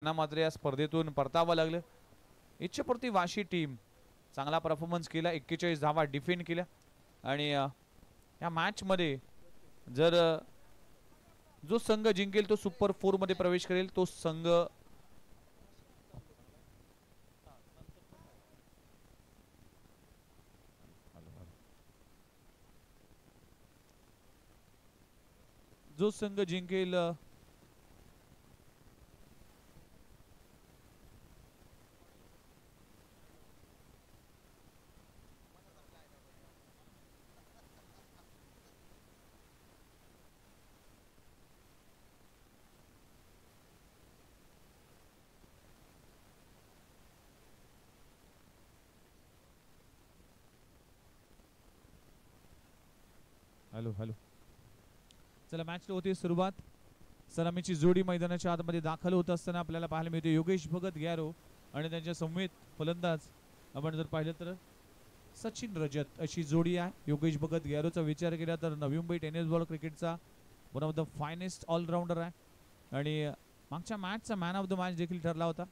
त्यांना मात्र या स्पर्धेतून परतावं लागलं. इच्छापुरती वाशी टीम चांगला परफॉर्मन्स केला, 41 धावा डिफेंड केल्या आणि या मॅच मध्ये जर जो संघ जिंकेल तो सुपर 4 मध्ये प्रवेश करेल. तो संघ जो संघ जिंकेल हॅलो हॅलो चला मॅचला होती सुरुवात. सलामीची जोडी मैदानाच्या आतमध्ये दाखल होत असताना आपल्याला पाहायला मिळते योगेश भगत गॅरो आणि त्यांच्या समवेत फलंदाज आपण जर पाहिलं तर सचिन रजत अशी जोडी आहे. योगेश भगत गॅरोचा विचार केला तर नवी मुंबई टेनिस बॉल क्रिकेटचा one of the finest allrounder आहे आणि मागच्या मॅचचा मॅन ऑफ द मॅच देखील ठरला होता.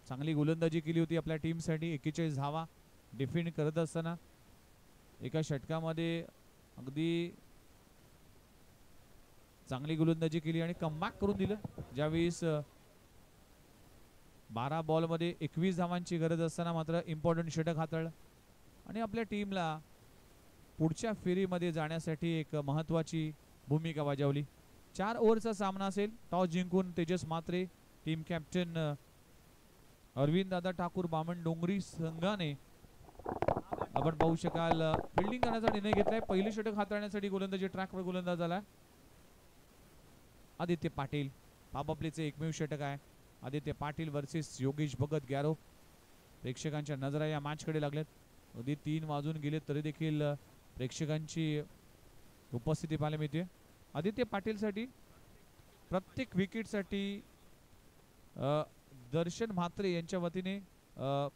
चांगली गोलंदाजी केली होती आपल्या टीमसाठी. 41 धावा डिफेंड करत असताना एका षटकामध्ये अगदी चांगली गोलंदाजी केली आणि कमबॅक करून दिलं. ज्यावेळेस 12 बॉलमध्ये 21 धावांची गरज असताना मात्र इम्पॉर्टंट षटक हाताळलं आणि आपल्या टीमला पुढच्या फेरीमध्ये जाण्यासाठी एक महत्त्वाची भूमिका बजावली. 4 ओव्हरचा सामना असेल. टॉस जिंकून तेजस म्हात्रे टीम कॅप्टन अरविंद दादा ठाकूर बामण डोंगरी संघाने आपण पाहू शकाल फिल्डिंग करण्याचा निर्णय घेतलाय. पहिले षटक हाताळण्यासाठी गोलंदाजी ट्रॅकवर गोलंदाज आला आदित्य पाटील. पापप्लेचे एकमेव षटक आहे. आदित्य पाटील वर्सेस योगेश भगत गॅरो. प्रेक्षकांच्या नजरा या मॅचकडे लागल्यात. अगदी 3 वाजून गेले तरी देखील प्रेक्षकांची उपस्थिती पाहायला मिळते. आदित्य पाटीलसाठी प्रत्येक विकेटसाठी दर्शन म्हात्रे यांच्या वतीने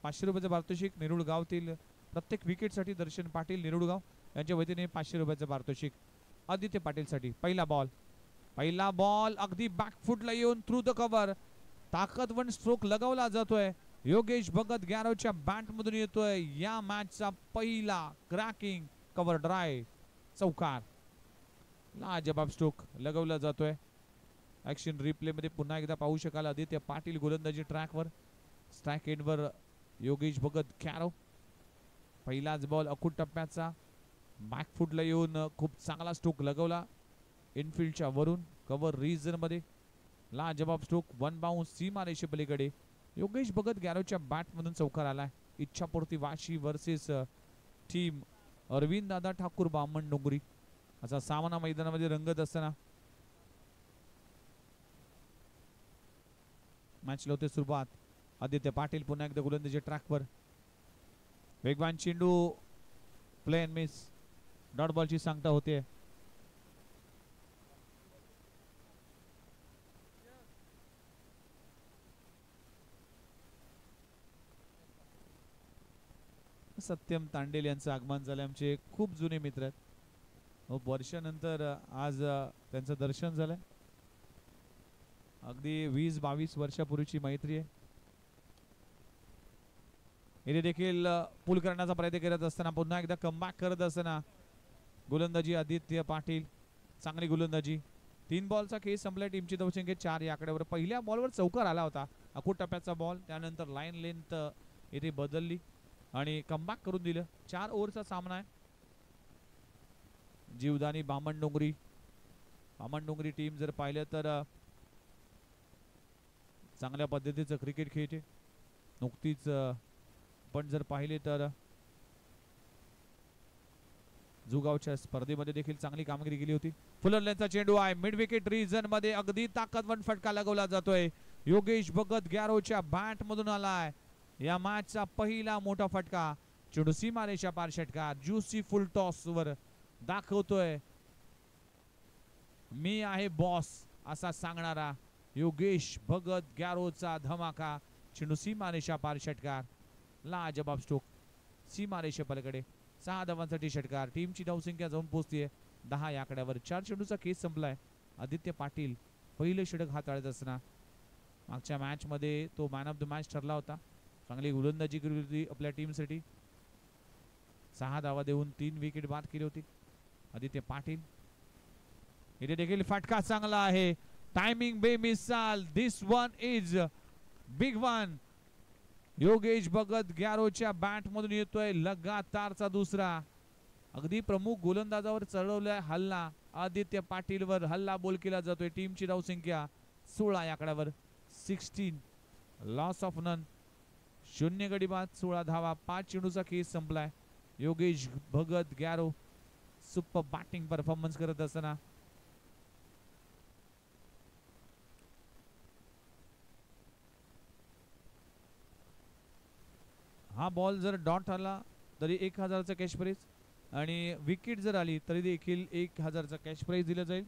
500 रुपयाचं पारितोषिक. नेरुळ गावतील प्रत्येक विकेटसाठी दर्शन पाटील नेरुळगाव यांच्या वतीने 500 रुपयाचं पारितोषिक. आदित्य पाटीलसाठी पहिला बॉल अगदी बॅकफुटला येऊन थ्रू द कव्हर ताकदवर स्ट्रोक लगावला जातोय. योगेश भगत गॅरोच्या बॅट मधून येतोय या मॅचचा पहिला क्रॅकिंग कव्हर ड्राय चौकार. लाजबाब स्ट्रोक लगावला जातोय. ऍक्शन रिप्ले मध्ये पुन्हा एकदा पाहू शकाल. आदित्य पाटील गोलंदाजी ट्रॅकवर. स्ट्राइक एंडवर योगेश भगत गॅरो. पहिलाच बॉल अकूट टप्प्याचा बॅकफुटला येऊन खूप चांगला स्ट्रोक लगवला इनफिल्डच्या वरून कव्हर रीजन मध्ये. लाजबाब स्ट्रोक वन बाउन्स सीमा रेषे पलीकडे. योगेश भगत गॅरोच्या बॅट मधून चौकार आलाय. इच्छापुरती वाशी वर्सेस टीम अरविंद दादा ठाकूर बामण डोंगरी असा सामना मैदानामध्ये रंगत असताना मॅचला होते सुरुवात. आदित्य पाटील पुन्हा एकदा गोलंदाजी ट्रॅकवर. वेगवान चेंडू प्ले अँड मिस. डॉट बॉलची सांगता होते. सत्यम तांडेल यांचं आगमन झालं. आमचे खूप जुने मित्र आहेत. वर्षानंतर आज त्यांचं दर्शन झालंय. अगदी 20-22 वर्षापूर्वीची मैत्री आहे. इथे देखील पुल करण्याचा प्रयत्न करत असताना पुन्हा एकदा कमबॅक करत असताना गोलंदाजी आदित्य पाटील. चांगली गोलंदाजी. 3 बॉलचा खेळ संपला. टीमची धावसंख्या 4 या आकड्यावर. पहिल्या बॉलवर चौकार आला होता. अकूट टप्प्याचा बॉल. त्यानंतर लाईन लेंथ इथे बदलली आणि कमबॅक करून दिलं. 4 ओव्हरचा सामना आहे. जीवदानी बामण डोंगरी टीम जर पाहिलं तर चांगल्या पद्धतीचं क्रिकेट खेळते. नुकतीच पण जर पाहिले तर जुगावच्या स्पर्धेमध्ये देखील चांगली कामगिरी केली होती. फुलरलेचा चेंडू आहे. मिड विकेट रीजन मध्ये अगदी ताकदवर फटका लगवला जातोय. योगेश भगत गॅरोच्या बॅट मधून आलाय या मॅचचा पहिला मोठा फटका. चेंडू सीमारेषा पार षटकार. ज्युसी फुल टॉस वर दाखवतोय मी आहे बॉस असा सांगणारा योगेश भगत गॅरोचा धमाका. चेंडू सीमारेषा पार षटकार. लाजबाब स्ट्रोक सीमारेषे पलीकडे. 6 धावांसाठी षटकार. टीमची धावसंख्या जाऊन पोहोचतीये 10 या आकड्यावर. 4 चेंडूचा केस संपलाय. आदित्य पाटील पहिले षटक हाताळत असताना मागच्या मॅच मध्ये तो मॅन ऑफ द मॅच ठरला होता. चांगली गोलंदाजी केली होती आपल्या टीमसाठी. 6 धावा देऊन 3 विकेट बाद केली होती आदित्य पाटील. इथे देखील फटका चांगला आहे. टायमिंग बेमिसाल. This one is big one. Yogesh Bhagat ग्यारोच्या बॅट मधून येतोय लगातारचा दुसरा. अगदी प्रमुख गोलंदाजावर चढवलाय हल्ला. आदित्य पाटील वर हल्ला बोल केला जातोय. टीमची धावसंख्या 16 या आकड्यावर 16. Loss of none. 0 गडी बाद 16 धावा. 5 चेंडूचा खेळ संपलाय. Yogesh Bhagat Gyaro super batting performance करत असताना हा बॉल जर डॉट आला तरी 1000चा कॅश प्राइज आणि विकेट जर आली तरी देखील 1000चा कॅश प्राइज दिला जाईल.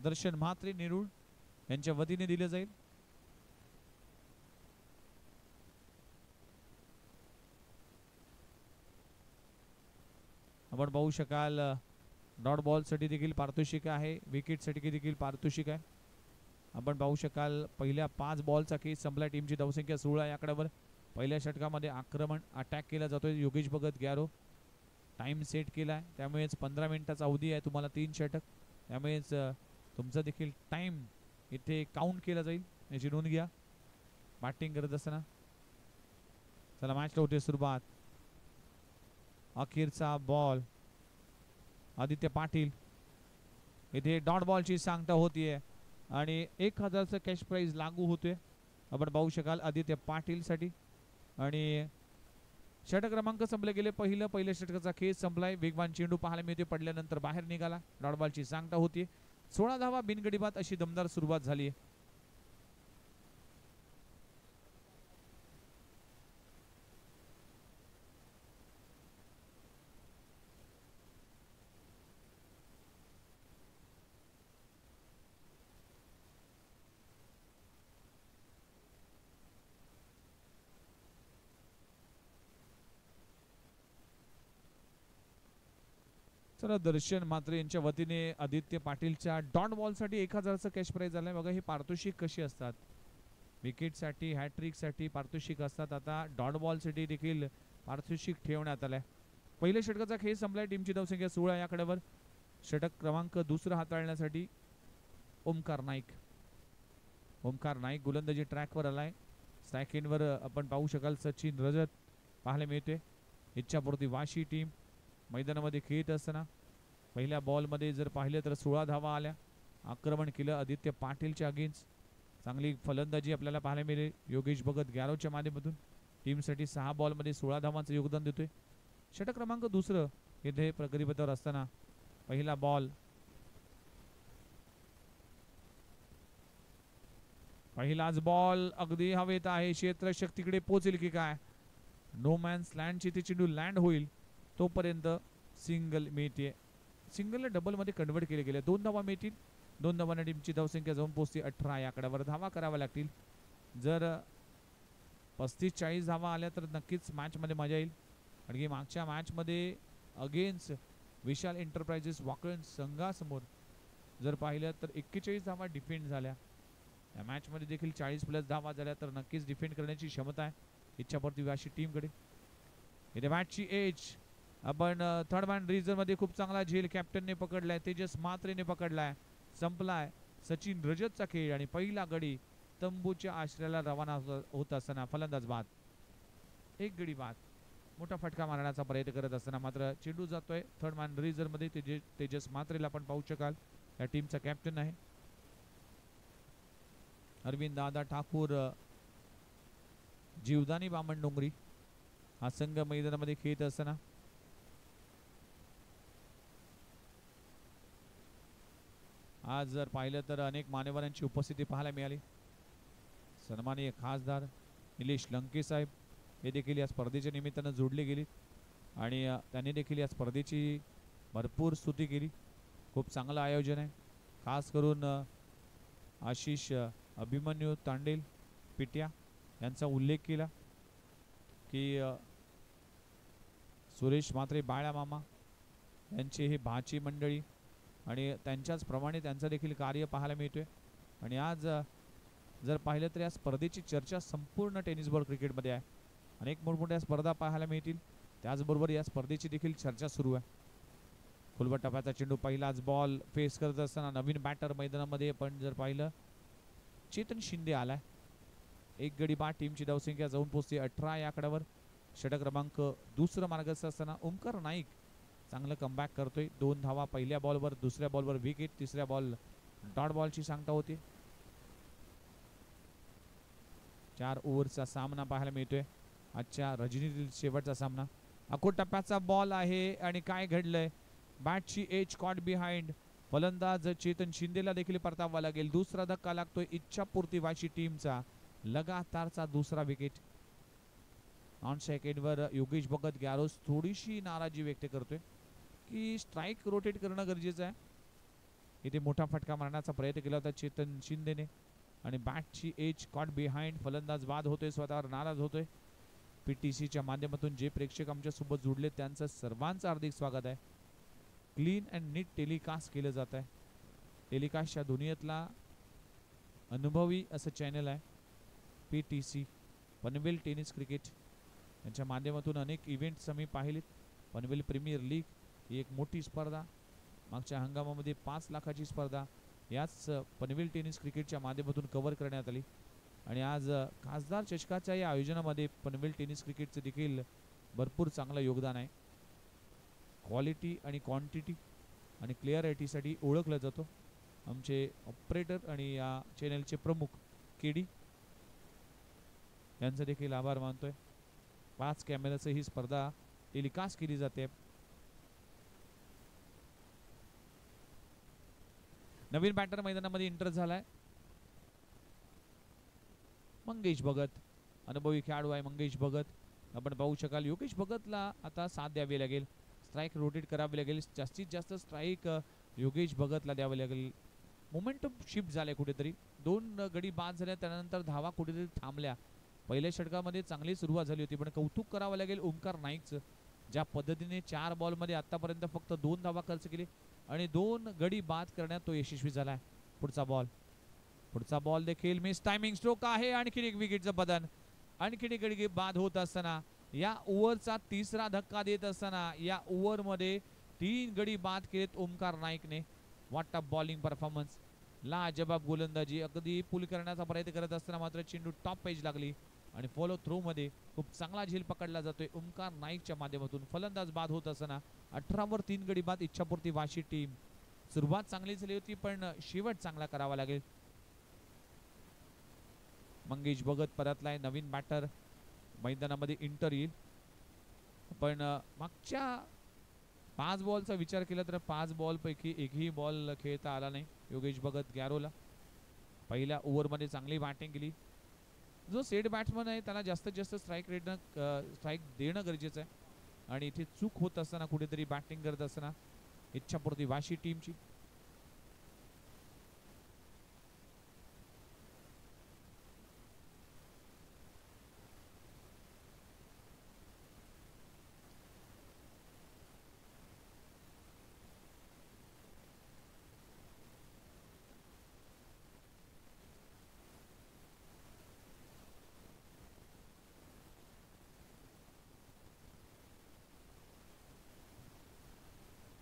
दर्शन म्हात्रे नेरूळ यांच्या वतीने दिले जाईल. आपण पाहू शकाल डॉट बॉल साठी देखील पारितोषिक आहे. विकेट साठी देखील पारितोषिक आहे. आपण पाहू शकाल पहिल्या 5 बॉलचा खेळ संपला. टीमची धावसंख्या 16 या आकड्यावर. पहिल्या षटकामध्ये आक्रमण अटॅक केला जातोय. योगेश भगत ग्यारो टाइम सेट केलाय त्यामुळेच 15 मिनिटाचा अवधी आहे तुम्हाला 3 षटक. त्यामुळेच तुमचा देखील टाइम इथे काउंट केला जाईल याची नोंद घ्या बॅटिंग करत असताना. चला मॅचला होते सुरुवात. अखेरचा बॉल आदित्य पाटील. इथे डॉट बॉलची सांगता होतीये आणि 1000चा कॅश प्राइज लागू होतोय. आपण पाहू शकाल आदित्य पाटील साठी. आणि षटक क्रमांक संपले गेले. पहिल्या षटकाचा खेळ संपलाय. वेगवान चेंडू पाहायला मिळते पडल्यानंतर बाहेर निघाला. डॉट बॉलची सांगता होती. 16 धावा बिनगडी बाद अशी दमदार सुरुवात झाली आहे. चला दर्शन म्हात्रे यांच्या वतीने आदित्य पाटीलच्या डॉट बॉल साठी 1000चा कॅश प्राइज झालाय. बघा ही पारितोषिक कशी असतात. विकेट साठी हॅट्रिक साठी पारितोषिक असतात. आता डॉट बॉल साठी देखील पारितोषिक ठेवण्यात आलंय. पहिल्या षटकाचा खेळ संपलाय. टीमची धावसंख्या 16 या आकड्यावर. षटक क्रमांक दुसरा हाताळण्यासाठी ओमकार नाईक. ओमकार नाईक गोलंदाजी ट्रॅकवर आलाय. स्ट्रायकिंगवर आपण पाहू शकाल सचिन रजत पाहायला मिळते. इच्छापूर्ती वाशी टीम मैदानामध्ये खेळत असताना पहिल्या बॉलमध्ये जर पाहिले तर 16 धावा आल्या. आक्रमण केलं आदित्य पाटीलच्या अगेन्स्ट. चांगली फलंदाजी आपल्याला पाहायला मिळेल योगेश भगत ग्यारोच्या माध्यमातून. टीमसाठी 6 बॉलमध्ये 16 धावांचं योगदान देतोय. षटक क्रमांक दुसरं इथे प्रगतीपथावर असताना पहिला बॉल. पहिलाच बॉल अगदी हवेत आहे. क्षेत्ररक्षक तिकडे पोहोचेल की काय. नो मॅन्स लँडची ती चेंडू लँड होईल तोपर्यंत सिंगल मिळते. सिंगलला डबल मध्ये कन्वर्ट केले गेले. 2 धावा मिळतील. 2 धावांना टीमची धावसंख्या जाऊन पोहोचते 18 या आकड्यावर. धावा कराव्या लागतील. जर 35-40 धावा आल्या तर नक्कीच मॅच मध्ये मजा येईल. आणि मागच्या मॅच मध्ये अगेन्स्ट विशाल एंटरप्राइजेस वाकळण संघासमोर जर पाहिलं तर 41 धावा डिफेंड झाल्या. या मॅच मध्ये देखील 40+ धावा झाल्या तर नक्कीच डिफेंड करण्याची क्षमता आहे इच्छापूर्ती वाशी टीम कडे. इथे मॅचची एज आपण थर्ड मॅन रिझन मध्ये खूप चांगला झेल कॅप्टनने पकडलाय. तेजस म्हात्रेने पकडलाय. संपलाय सचिन रजतचा खेळ आणि पहिला गडी तंबूच्या आश्रयाला रवाना होत असताना फलंदाज बाद. 1 गडी बाद. मोठा फटका मारण्याचा प्रयत्न करत असताना मात्र चेंडू जातोय थर्ड मॅन रिझन मध्ये. तेजस म्हात्रेला आपण पाहू शकाल या टीमचा कॅप्टन आहे. अरविंद दादा ठाकूर जीवदानी बामण डोंगरी हा संघ मैदानामध्ये खेळत असताना आज जर पाहिलं तर अनेक मान्यवरांची उपस्थिती पाहायला मिळाली. सन्माननीय खासदार निलेश लंके साहेब हे देखील या स्पर्धेच्या निमित्तानं जोडले गेले आणि त्यांनी देखील या स्पर्धेची भरपूर स्तुती केली. खूप चांगलं आयोजन आहे. खास करून आशिष अभिमन्यू तांडेल पिट्या यांचा उल्लेख केला की सुरेश म्हात्रे बाळा मामा यांची ही भाची मंडळी आणि त्यांच्याच प्रमाणे त्यांचं देखील कार्य पाहायला मिळतोय. आणि आज जर पाहिलं तर या स्पर्धेची चर्चा संपूर्ण टेनिस बॉल क्रिकेटमध्ये आहे. अनेक मोठमोठ्या स्पर्धा पाहायला मिळतील. त्याचबरोबर या स्पर्धेची देखील चर्चा सुरू आहे. खोलवर टप्प्याचा चेंडू पहिलाच बॉल फेस करत असताना नवीन बॅटर मैदानामध्ये पण जर पाहिलं चेतन शिंदे आलाय. एक गडी बाद टीमची धावसंख्या जाऊन पोहोचते 18 या आकड्यावर. षटक क्रमांक दुसरं मार्गस्थ असताना ओमकार नाईक चांगलं कमबॅक करतोय. 2 धावा पहिल्या बॉलवर, दुसऱ्या बॉलवर विकेट, तिसऱ्या बॉल डॉट बॉलची सांगता होती. 4 ओव्हरचा सामना पाहायला मिळतोय. आजच्या रजनीतील शेवटचा सामना. अकोट टप्प्याचा बॉल आहे आणि काय घडलंय, बॅटची एज कॉट बिहाइंड. फलंदाज चेतन शिंदेला देखील परतावा लागेल. दुसरा धक्का लागतोय इच्छापूर्ती वाशी टीमचा. लगातारचा दुसरा विकेट. ऑन सेकंडवर योगेश भगत गॅरोस थोडीशी नाराजी व्यक्त करतोय की स्ट्राईक रोटेट करणं गरजेचं आहे. इथे मोठा फटका मारण्याचा प्रयत्न केला होता चेतन शिंदेने आणि बॅटची एज कॉट बिहाइंड. फलंदाज बाद होतोय, स्वतःवर नाराज होतोय. पीटीसीच्या माध्यमातून जे प्रेक्षक आमच्या सोबत जुडले त्यांचं सर्वांचं हार्दिक स्वागत आहे. क्लीन अँड नीट टेलिकास्ट केलं जात आहे. टेलिकास्टच्या दुनियेतला अनुभवी असं चॅनल आहे पीटीसी, पनवेल टेनिस क्रिकेट. यांच्या माध्यमातून अनेक इव्हेंट्स आम्ही पाहिलेत. पनवेल प्रीमियर लीग ही एक मोठी स्पर्धा, मागच्या हंगामामध्ये 5 लाखाची स्पर्धा याच पनवेल टेनिस क्रिकेटच्या माध्यमातून कव्हर करण्यात आली. आणि आज खासदार चषकाच्या या आयोजनामध्ये पनवेल टेनिस क्रिकेटचं देखील भरपूर चांगलं योगदान आहे. क्वालिटी आणि क्वांटिटी आणि क्लिअरिटीसाठी ओळखलं जातो. आमचे ऑपरेटर आणि या चॅनलचे प्रमुख केडी यांचा देखील आभार मानतोय. 5 कॅमेऱ्याचं ही स्पर्धा टेलिकास्ट केली जाते. नवीन बॅटर मैदानामध्ये एंटर झालाय मंगेश भगत. अनुभवी खेळाडू आहे मंगेश भगत. आपण पाहू शकाल योगेश भगतला आता साथ द्यावी लागेल. स्ट्राईक रोटेट करावी लागेल. जास्तीत जास्त स्ट्राईक योगेश भगतला द्यावी लागेल. मोमेंटम शिफ्ट झाले कुठेतरी. 2 गडी बाद झाल्या त्यानंतर धावा कुठेतरी थांबल्या. पहिल्या षटकामध्ये चांगली सुरुवात झाली होती पण कौतुक करावं लागेल ओमकार नाईकचं. ज्या पद्धतीने 4 बॉलमध्ये आतापर्यंत फक्त 2 धावा खर्च केली आणि 2 गडी बाद करण्यात तो यशस्वी झालाय. पुढचा बॉल देखील मिस टायमिंग स्ट्रोक आहे. आणखीन एक विकेटचं बदन. आणखीन एक गडी बाद होत असताना या ओव्हरचा तिसरा धक्का देत असताना या ओव्हरमध्ये 3 गडी बाद केलेत ओमकार नाईकने. What a bowling performance. लाजबाब गोलंदाजी. अगदी पुल करण्याचा प्रयत्न करत असताना मात्र चेंडू टॉप पेज लागली आणि फॉलो थ्रो मध्ये खूप चांगला झेल पकडला जातोय ओमकार नाईकच्या माध्यमातून. फलंदाज बाद होत असताना 18 वर 3 गडी बाद इच्छापूर्ती वाशी टीम. सुरुवात चांगली झाली होती पण शेवट चांगला करावा लागेल. मंगेश भगत परतलाय. नवीन बॅटर मैदानामध्ये इंटर येईल. पण मागच्या 5 बॉलचा विचार केला तर 5 बॉल पैकी एकही बॉल खेळता आला नाही योगेश भगत गॅरोला. पहिल्या ओव्हरमध्ये चांगली बॅटिंग केली. जो सेट बॅट्समन आहे त्याला जास्तीत जास्त स्ट्राईक देणं गरजेचं आहे आणि इथे चूक होत असताना कुठेतरी बॅटिंग करत असताना इच्छापूर्ती वाशी टीमची.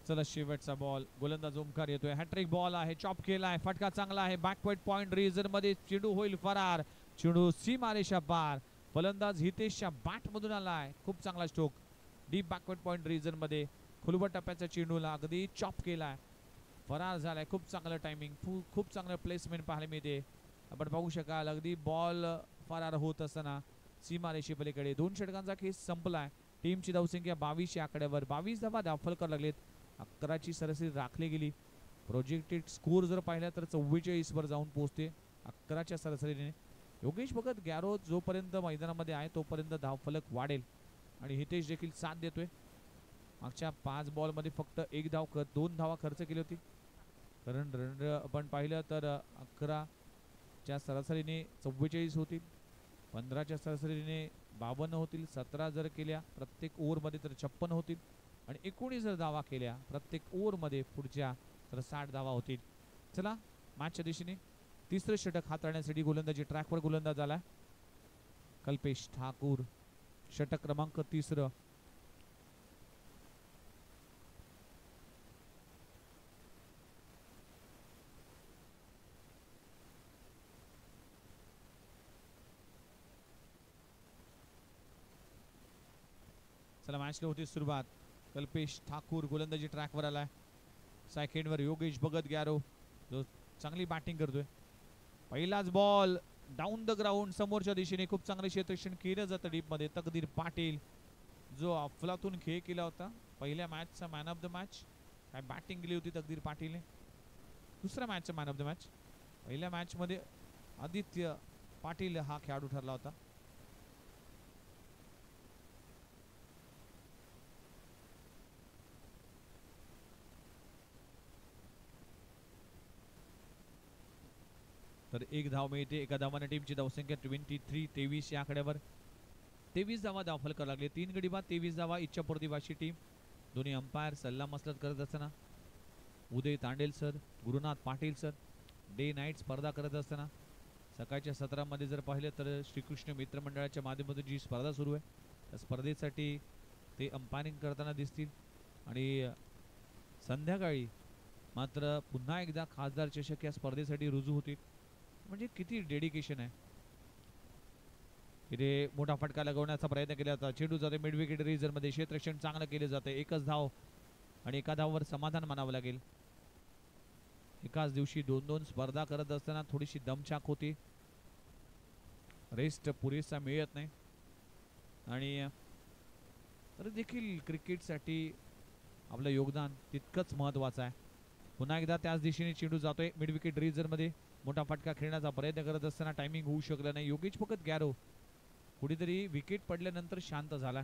चला शेवटचा बॉल. गोलंदाज ओमकार येतोय. हॅट्रिक बॉल आहे. चॉप केला आहे. फटका चांगला आहे. बॅकवर्ड पॉइंट रिझन मध्ये चेंडू होईल फरार. चेंडू सीमारेषा पार. फलंदाज हितेशच्या बॅट मधून आलाय. खूप चांगला stroke. Deep backward point reason मध्ये खुलवट टप्प्याच्या चेंडूला अगदी चॉप केलाय. फरार झालाय. खूप चांगलं टायमिंग, खूप चांगलं प्लेसमेंट पाहायला मिळते. आपण पाहू शकाल अगदी बॉल फरार होत असताना सीमारेषे पलीकडे. 2 षटकांचा खेळ संपलाय. टीमची धावसंख्या 22 या आकड्यावर. 22 धावा दाखल लागलेत. 11ची सरासरी राखली गेली. प्रोजेक्टेड स्कोर जर पाहिला तर 44 वर जाऊन पोहोचते 11च्या सरासरीने. योगेश भगत गॅरो जोपर्यंत मैदानामध्ये आहे तोपर्यंत धावफलक वाढेल आणि हितेश देखील साथ देतोय. मागच्या 5 बॉलमध्ये फक्त 2 धावा खर्च केली होती. कारण रन आपण पाहिलं तर 11च्या सरासरीने 44 होतील. 15च्या सरासरीने 52 होतील. 17 जर केल्या प्रत्येक ओव्हरमध्ये तर 56 होतील आणि 19 जर धावा केल्या प्रत्येक ओव्हरमध्ये पुढच्या तर 60 धावा होतील. चला मॅचच्या दिशेने तिसरे षटक हाताळण्यासाठी गोलंदाजी ट्रॅकवर गोलंदाज आला कल्पेश ठाकूर. षटक क्रमांक 3. चला मॅचला होती सुरुवात. कल्पेश ठाकूर गोलंदाजी ट्रॅकवर आलाय. सेकंडवर योगेश भगत गॅरो जो चांगली बॅटिंग करतोय. पहिलाच बॉल डाऊन द ग्राउंड समोरच्या दिशेने खूप चांगले क्षेत्ररक्षण केलं जातं डीप मध्ये. तकदीर पाटील जो अफलातून खेळ केला होता पहिल्या मॅचचा मॅन ऑफ द मॅच. काय बॅटिंग केली होती तकदीर पाटीलने. दुसऱ्या मॅचचा मॅन ऑफ द मॅच. पहिल्या मॅच मध्ये आदित्य पाटील हा खेळाडू ठरला होता. तर एक धाव मिळते. एका धावाने टीमची धावसंख्या 23 या आकड्यावर. 23 धावा धावफलक लागले. 3 गडी बाद 23 धावा. इच्छापूर्ती वाशी टीम. दोन्ही अंपायर सल्ला मसलत करत असताना Uday Tandel sir, Gurunath Patil sir day night स्पर्धा करत असताना सकाळच्या सत्रामध्ये जर पाहिलं तर श्रीकृष्ण मित्रमंडळाच्या माध्यमातून जी स्पर्धा सुरू आहे त्या स्पर्धेसाठी ते अंपायरिंग करताना दिसतील. आणि संध्याकाळी मात्र पुन्हा एकदा खासदार चषक या स्पर्धेसाठी रुजू होतील. म्हणजे किती डेडिकेशन आहे. इथे मोठा फटका लगवण्याचा प्रयत्न केला जातो. चेंडू जाते मिड विकेट रिझर्व मध्ये. क्षेत्ररक्षण चांगलं केले जाते. एकच धाव आणि एका धावावर समाधान मानावं लागेल. एकाच दिवशी 2-2 स्पर्धा करत असताना थोडीशी दमछाक होती. रेस्ट पुरेसा मिळत नाही. आणि तरी देखील क्रिकेटसाठी आपलं योगदान तितकंच महत्त्वाचं आहे. पुन्हा एकदा त्याच दिशेने चेंडू जातोय मिड विकेट रिझर्व मध्ये. मोठा फटका खेळण्याचा प्रयत्न करत असताना टायमिंग होऊ शकला नाही. योगेश भगत गॅरो कुठेतरी विकेट पडल्यानंतर शांत झाला.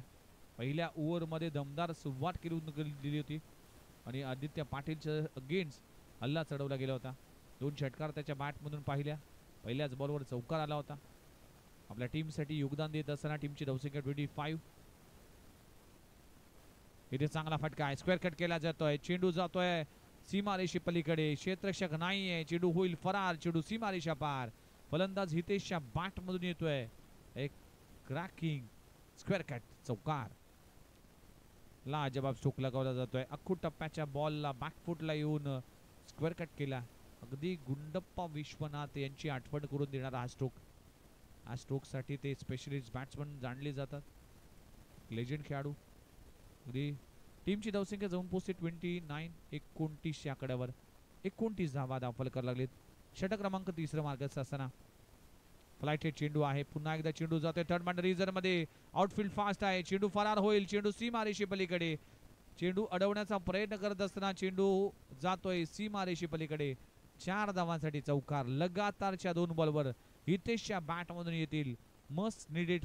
पहिल्या ओव्हरमध्ये दमदार सुरुवात दिली होती आणि आदित्य पाटीलच्या अगेन्स्ट हल्ला चढवला गेला होता. 2 षटकार त्याच्या बॅटमधून पाहिल्या. पहिल्याच बॉलवर चौकार आला होता. आपल्या टीमसाठी योगदान देत असताना टीमची धावसंख्या 25. इथे चांगला फटका आहे. स्क्वेअर कट केला जातोय. चेंडू जातोय सीमारेषे पलीकडे. क्षेत्ररक्षक नाहीये. चेंडू होईल फरार. चेंडू सीमारेषा पार. फलंदाज हितेशच्या बॅट मधून येतोय एक क्रॅकिंग स्क्वेअर कट चौकार. लाजवाब स्ट्रोक लगावला जातोय. अख्खू टप्प्याच्या बॉलला बॅकफुटला येऊन स्क्वेअर कट केला. अगदी गुंडप्पा विश्वनाथ यांची आठवण करून देणारा हा स्ट्रोक. या स्ट्रोक साठी ते स्पेशलिस्ट बॅट्समन जाणले जातात. लेजंड खेळाडू. अगदी टीमची धावसंख्या जाऊन पोहोचते 29 या आकड्यावर. 29 धावा धावफलकाला लागलेत. षटक क्रमांक 3 मार्गाचा असताना फ्लाइट चेंडू आहे. पुन्हा एकदा चेंडू जातोय थर्ड बॅट रिझर्व मध्ये. आउटफील्ड फास्ट आहे. चेंडू फरार होईल. चेंडू सीमारेषे पलीकडे. चेंडू अडवण्याचा प्रयत्न करत असताना चेंडू जातोय सीमारेषे पलीकडे. 4 धावांसाठी चौकार. लगातारच्या 2 बॉलवर हितेशच्या बॅट मधून येतील मस्ट नीडेड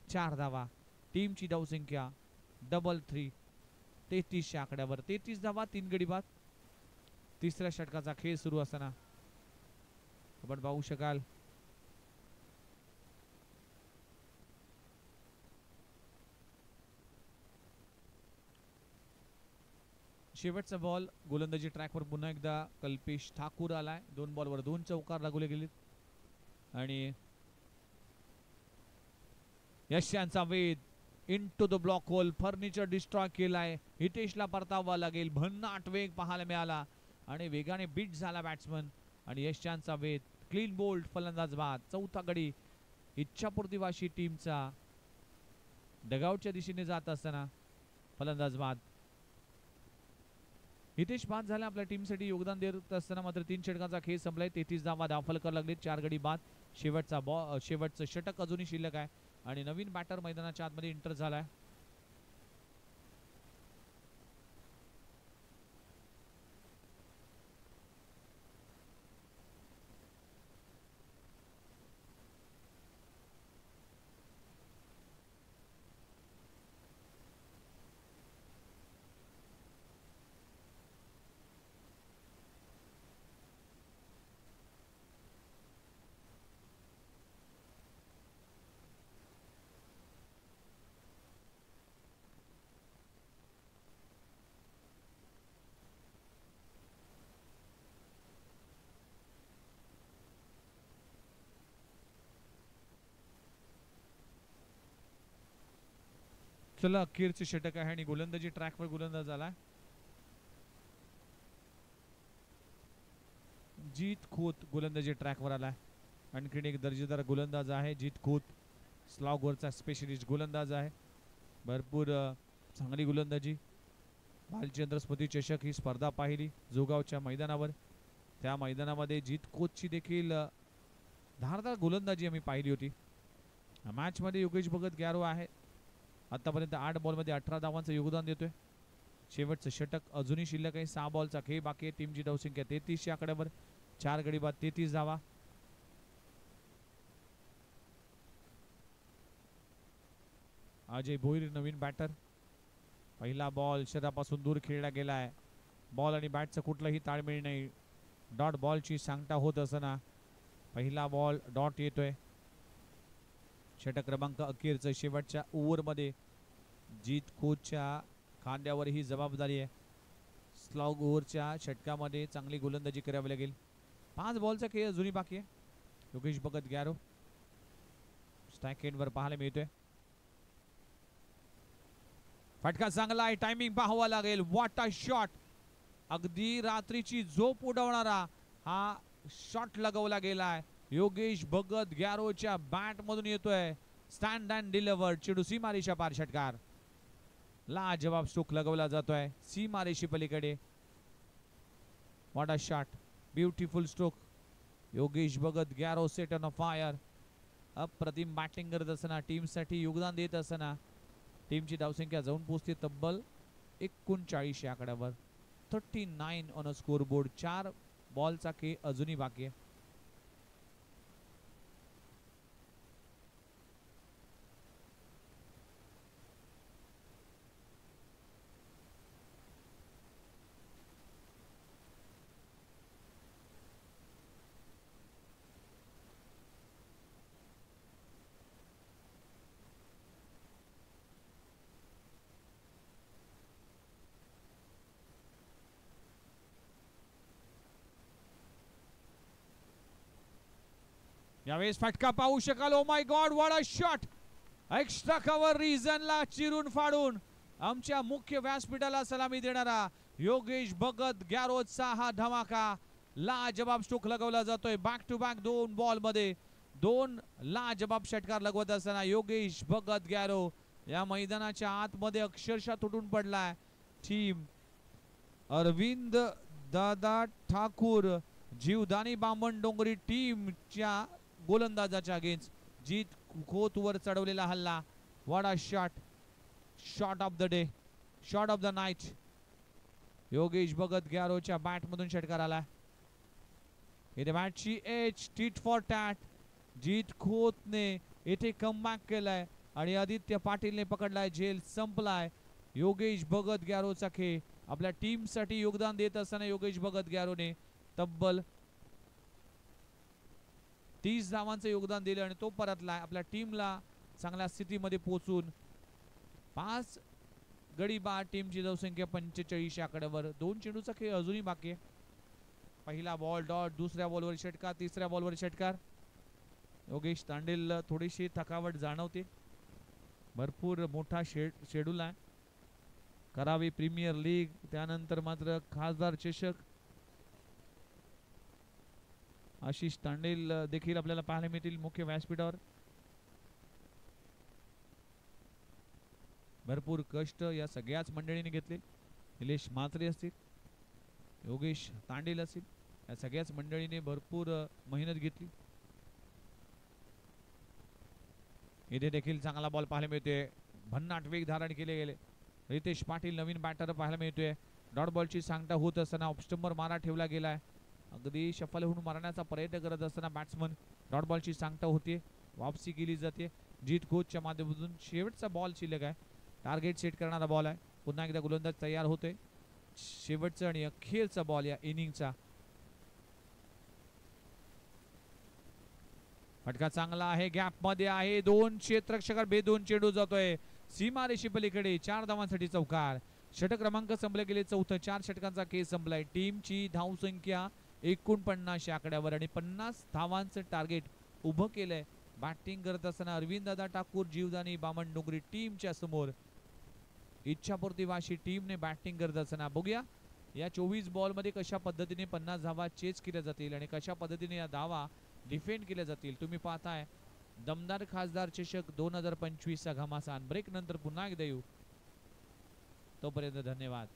4 धावा. टीमची धावसंख्या 333 33 आकड्यावर. 33 धावा 3 गडी बाद. तिसऱ्या षटकाचा खेळ सुरू असताना आपण पाहू शकाल शेवटचा बॉल गोलंदाजी ट्रॅकवर पुन्हा एकदा कल्पेश ठाकूर आलाय. 2 बॉलवर 2 चौकार लागवले गेलेत. आणि यश यांचा वेध into the block hole. Furniture destroy केलाय. हितेशला परतावा लागेल. भन्नाट वेग पाहायला मिळाला आणि वेगाने बीट झाला बॅट्समन. आणि यश यांचा वेध क्लीन बोल्ड फलंदाज बाद. चौथा गडी इच्छापूर्ती वाशी टीमचा डगआउटच्या दिशेने जात असताना फलंदाज बाद. हितेश बाद झाला. आपल्या टीमसाठी योगदान देत असताना मात्र 3 षटकांचा खेळ संपलाय. 33 धावा धावफलकाला लागले. 4 गडी बाद. शेवटचं षटक अजूनही शिल्लक आहे आणि नवीन बॅटर मैदानाच्या आतमध्ये एंटर झालाय. चला अखेरचे षटक आहे आणि गोलंदाजी ट्रॅकवर गोलंदाज झाला. जीत खोत गोलंदाजी ट्रॅकवर आलाय. आणखीन एक दर्जेदार गोलंदाज आहे जीत खोत. स्लॉगवरचा स्पेशलिस्ट गोलंदाज आहे. भरपूर चांगली गोलंदाजी. भालचंद्र स्मृती चषक ही स्पर्धा पाहिली जोगावच्या मैदानावर. त्या मैदानामध्ये जीत खोतची देखील धारदार गोलंदाजी आम्ही पाहिली होती. मॅच मध्ये योगेश भगत गॅरो आहे. आतापर्यंत 8 बॉलमध्ये 18 धावांचं योगदान देतोय. शेवटचं षटक अजूनही शिल्लक आहे. 6 बॉलचा खेळ बाकी आहे. टीमची धावसंख्या 33 या आकड्यावर. 4 गडी बाद 33 धावा. अजय भोईर नवीन बॅटर. पहिला बॉल शरीरापासून दूर खेळला गेलाय. बॉल आणि बॅटचं कुठलंही ताळमेळ नाही. डॉट बॉलची सांगता होत असताना पहिला बॉल डॉट येतोय. षटक क्रमांक अखेरचं शेवटच्या ओव्हरमध्ये जीत खोतच्या खांद्यावर ही जबाबदारी आहे. स्लॉग ओव्हरच्या षटकामध्ये चांगली गोलंदाजी करावी लागेल. 5 बॉलचा खेळ अजूनही बाकी आहे. योगेश भगत गॅरो स्ट्राईक एंडवर पाहायला मिळतोय. फटका चांगला आहे. टायमिंग पाहावा लागेल. What a shot. अगदी रात्रीची झोप उडवणारा हा शॉट लगवला गेलाय. योगेश भगत गॅरोच्या बॅट मधून येतोय. Stand and delivered. चेडू सीमारेषा पार षटकार. लाजवाब स्ट्रोक लगवला जातोय सीमारेषे पलीकडे. What a shot. Beautiful stroke. Yogesh Bhagat Gyaro set on a fire. अप्रतिम बॅटिंग करत असताना टीमसाठी योगदान देत असताना टीमची धावसंख्या जाऊन पोहोचते तब्बल 39 या आकड्यावर. 39 ऑन अ स्कोर बोर्ड. 4 बॉलचा खेळ अजूनही बाकी आहे. यावेळेस फटका पाहू शकाल. Oh my God. What a shot. Extra cover रिजनला चिरून फाडून आमच्या मुख्य व्यासपीठाला सलामी देणारा योगेश भगत गॅरोचा हा धमाका. लाजवाब स्ट्रोक लगवला जातोय. बॅक टू बॅक 2 बॉल मध्ये 2 लाजवाब षटकार लगवत असताना योगेश भगत गॅरो या मैदानाच्या आतमध्ये अक्षरशः तुटून पडलाय. टीम अरविंद दादा ठाकूर जीवदानी बामण डोंगरी टीमच्या गोलंदाजाच्या अगेन्स्ट जीत खोतवर चढवलेला हल्ला. What a shot. Shot of the day. Shot of the night. Yogesh Bhagat गॅरोच्या बॅट मधून षटकार आला. इथे मॅचची एच टीट फॉर टॅट. जीत खोतने येथे कमबॅक केलाय आणि आदित्य पाटीलने पकडलाय. झेल संपलाय. योगेश भगत गॅरोचा खेळ आपल्या टीमसाठी योगदान देत असताना योगेश भगत गॅरोने तब्बल 30 धावांचं योगदान दिलं आणि तो परतलाय. आपल्या टीमला चांगल्या स्थितीमध्ये पोहोचून 5 गडी बाद. टीमची धावसंख्या 45 या आकड्यावर. 2 चेंडूचा खेळ अजूनही बाकी आहे. पहिला बॉल डॉट. दुसऱ्या बॉलवर षटकार. तिसऱ्या बॉलवर षटकार. योगेश तांडेल थोडीशी थकावट जाणवते. भरपूर मोठा शेड्यूल आहे. करावी प्रीमियर लीग, त्यानंतर मात्र खासदार चषक. आशिष तांडेल देखील आपल्याला पाहायला मिळतील मुख्य व्यासपीठावर. भरपूर कष्ट या सगळ्याच मंडळींनी घेतले. निलेश म्हात्रे असतील, योगेश तांडेल असतील, या सगळ्याच मंडळीने भरपूर मेहनत घेतली. इथे देखील चांगला बॉल पाहायला मिळतोय. भन्नाट वेग धारण केले गेले. रितेश पाटील नवीन बॅटर पाहायला मिळतोय. डॉट बॉलची सांगता होत असताना ऑफस्टंबर मारा ठेवला गेलाय. अगदी शफल होऊन मारण्याचा प्रयत्न करत असताना बॅट्समन डॉट बॉलची सांगता होते. वापसी केली जाते. जीत खोतच्या माध्यमातून शेवटचा बॉल शिल्लक आहे. टार्गेट सेट करणारा बॉल आहे. पुन्हा एकदा गोलंदाज तयार होतोय. शेवटचा आणि अखेरचा बॉल या इनिंगचा. फटका चांगला आहे. गॅप मध्ये आहे. 2 क्षेत्ररक्षक बेदोन चेंडू जातोय सीमारेषे पलीकडे. 4 धावांसाठी चौकार. षटक क्रमांक संपले गेले. चौथं. 4 षटकांचा खेळ संपलाय. टीमची धावसंख्या 49 या आकड्यावर आणि 50 धावांचं टार्गेट उभं केलंय. बॅटिंग करत असताना अरविंद दादा ठाकूर जीवदानी बामण डोंगरी टीमच्या समोर इच्छापूर्ती वाशी टीमने बॅटिंग करत असताना बघूया या 24 बॉलमध्ये कशा पद्धतीने 50 धावा चेस केल्या जातील आणि कशा पद्धतीने या धावा डिफेंड केल्या जातील. तुम्ही पाहताय दमदार खासदार चषक 2025 चा घमासान. ब्रेक नंतर पुन्हा एकदा येऊ, तोपर्यंत धन्यवाद.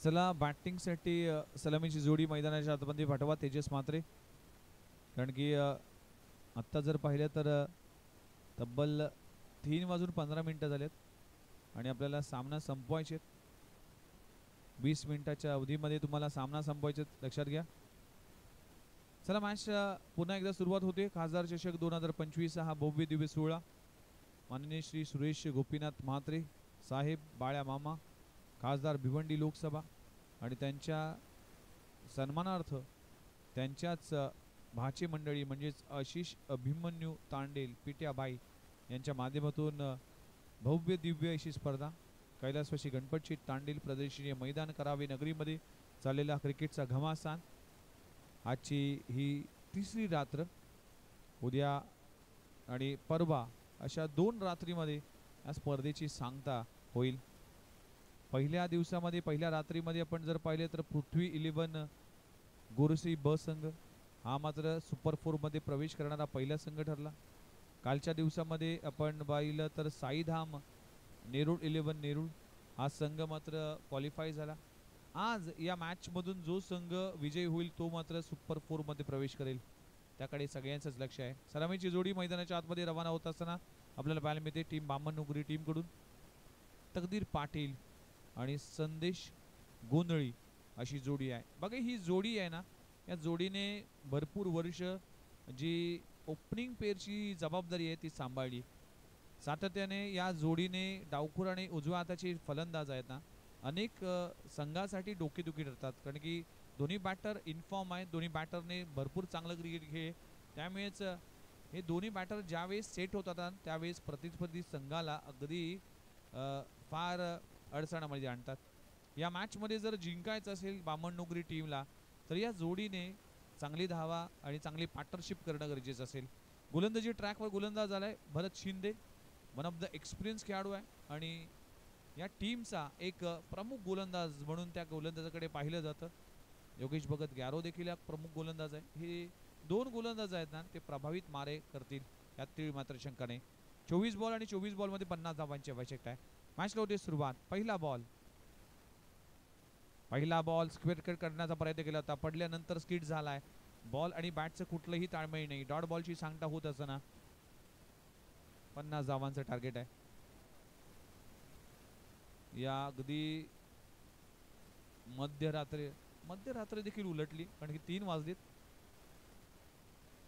चला बॅटिंगसाठी सलामीची जोडी मैदानाच्या आतमध्ये पाठवा तेजस म्हात्रे. कारण की आत्ता जर पाहिलं तर तब्बल 3:15 झालेत आणि आपल्याला सामना संपवायचे. 20 मिनिटाच्या अवधीमध्ये तुम्हाला सामना संपवायचे, लक्षात घ्या. चला मॅच पुन्हा एकदा सुरुवात होते. खासदार चषक 2025 हा भव्य दिव्य सोहळा माननीय श्री सुरेश गोपीनाथ म्हात्रे साहेब बाळ्या मामा खासदार भिवंडी लोकसभा आणि त्यांच्या सन्मानार्थ त्यांच्याच भाचे मंडळी म्हणजेच आशिष अभिमन्यू तांडेल पिट्याबाई यांच्या माध्यमातून भव्य दिव्य अशी स्पर्धा कैलासवासी गणपतशीठ तांडेल प्रदर्शनीय मैदान करावे नगरीमध्ये चाललेला क्रिकेटचा घमासान. आजची ही तिसरी रात्र, उद्या आणि परवा अशा 2 रात्रीमध्ये या स्पर्धेची सांगता होईल. पहिल्या दिवसामध्ये पहिल्या रात्रीमध्ये आपण जर पाहिले तर पृथ्वी 11 गोरसी ब संघ हा मात्र सुपर 4 मध्ये प्रवेश करणारा पहिला संघ ठरला. कालच्या दिवसामध्ये आपण पाहिलं तर साईधाम नेरूळ 11 नेरूळ हा संघ मात्र क्वालिफाय झाला. आज या मॅच मधून जो संघ विजयी होईल तो मात्र सुपर 4 मध्ये प्रवेश करेल, त्याकडे सगळ्यांचंच लक्ष आहे. सलामीची जोडी मैदानाच्या आतमध्ये रवाना होत असताना आपल्याला पाहायला मिळते टीम बामणनुगरी टीम कडून तकदीर पाटील आणि संदेश गोंधळी अशी जोडी आहे. बघा ही जोडी आहे ना, या जोडीने भरपूर वर्ष जी ओपनिंग पेअरची जबाबदारी आहे ती सांभाळली. सातत्याने या जोडीने डावखुर आणि उजव्या हाताचे फलंदाज आहेत ना, अनेक संघासाठी डोकेदुखी ठरतात. कारण की दोन्ही बॅटर इनफॉर्म आहेत, दोन्ही बॅटरने भरपूर चांगलं क्रिकेट खेळ, त्यामुळेच हे दोन्ही बॅटर ज्यावेळेस सेट होतात त्यावेळेस प्रतिस्पर्धी संघाला अगदी फार अडचणीमध्ये आणतात. या मॅच मध्ये जर जिंकायचं असेल बामणनोगरी टीमला तर या जोडीने चांगली धावा आणि चांगली पार्टनरशिप करणं गरजेचं असेल. गोलंदाजी ट्रॅकवर गोलंदाज आलाय Bharat Shinde, one of the experience खेळाडू आहे आणि या टीमचा एक प्रमुख गोलंदाज म्हणून त्या गोलंदाजाकडे पाहिलं जातं. योगेश भगत गॅरो देखील एक प्रमुख गोलंदाज आहे. हे दोन गोलंदाज आहेत ना ते प्रभावित मारे करतील यात मात्र शंका नाही. 24 बॉल आणि 24 बॉल मध्ये 50 धावांची आवश्यकता आहे. मॅचला होते सुरुवात. पहिला बॉल स्क्वेअर कट करण्याचा प्रयत्न केला होता, पडल्यानंतर स्किट झालाय. बॉल आणि बॅटचं कुठलंही ताळमेळ नाही. डॉट बॉलची सांगता होत असताना 50 धावांचं टार्गेट आहे. या अगदी मध्यरात्री देखील उलटली कारण की 3 वाजलेत.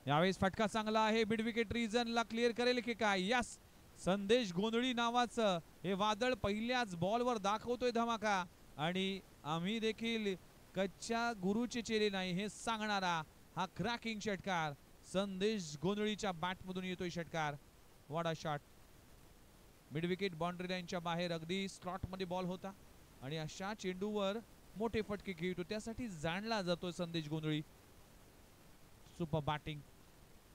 यावेळेस फटका चांगला आहे. मिड विकेट रीजनला क्लिअर करेल की काय? यस, संदेश गोंधळी नावाचं हे वादळ पहिल्याच बॉलवर दाखवतोय धमाका आणि आम्ही देखील कच्च्या गुरुचे चेले नाही हे सांगणारा हा क्रॅकिंग षटकार संदेश गोंधळीच्या बॅटमधून येतोय षटकार. What a shot. Mid wicket boundary लाईनच्या बाहेर अगदी स्लॉट मध्ये बॉल होता आणि अशा चेंडूवर मोठे फटके खेळतो त्यासाठी जाणला जातोय संदेश गोंधळी. सुपर बॅटिंग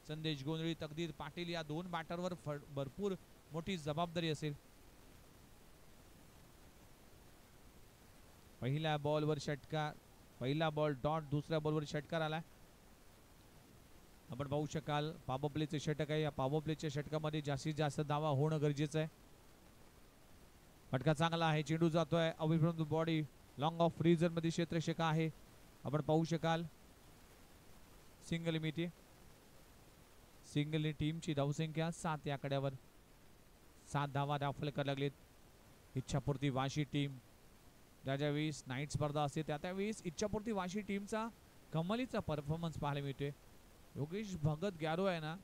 संदेश गोंधळी, तकदीर पाटील या दोन बॅटरवर भरपूर मोठी जबाबदारी असेल. पहिल्या बॉलवर षटकार, पहिला बॉल डॉट, दुसऱ्या बॉलवर षटकार आलाय. आपण पाहू शकाल पॉवर प्लेचे षटक आहे. या पॉवर प्लेच्या षटकामध्ये जास्तीत जास्त धावा होणं गरजेचं आहे. फटका चांगला आहे, चेंडू जातोय away from the body, long of freezer मध्ये क्षेत्ररक्षक आहे. आपण पाहू शकाल सिंगल मिती, सिंगल टीमची धावसंख्या 7 या आकड्यावर 7 धावा दाखल करायला लागलेत. इच्छापूर्ती वाशी टीम, ज्यावेळेस नाईट स्पर्धा असते त्यावेळेस इच्छापूर्ती वाशी टीमचा कमालीचा परफॉर्मन्स पाहायला मिळतोय. योगेश भगत गॅरो आहे ना,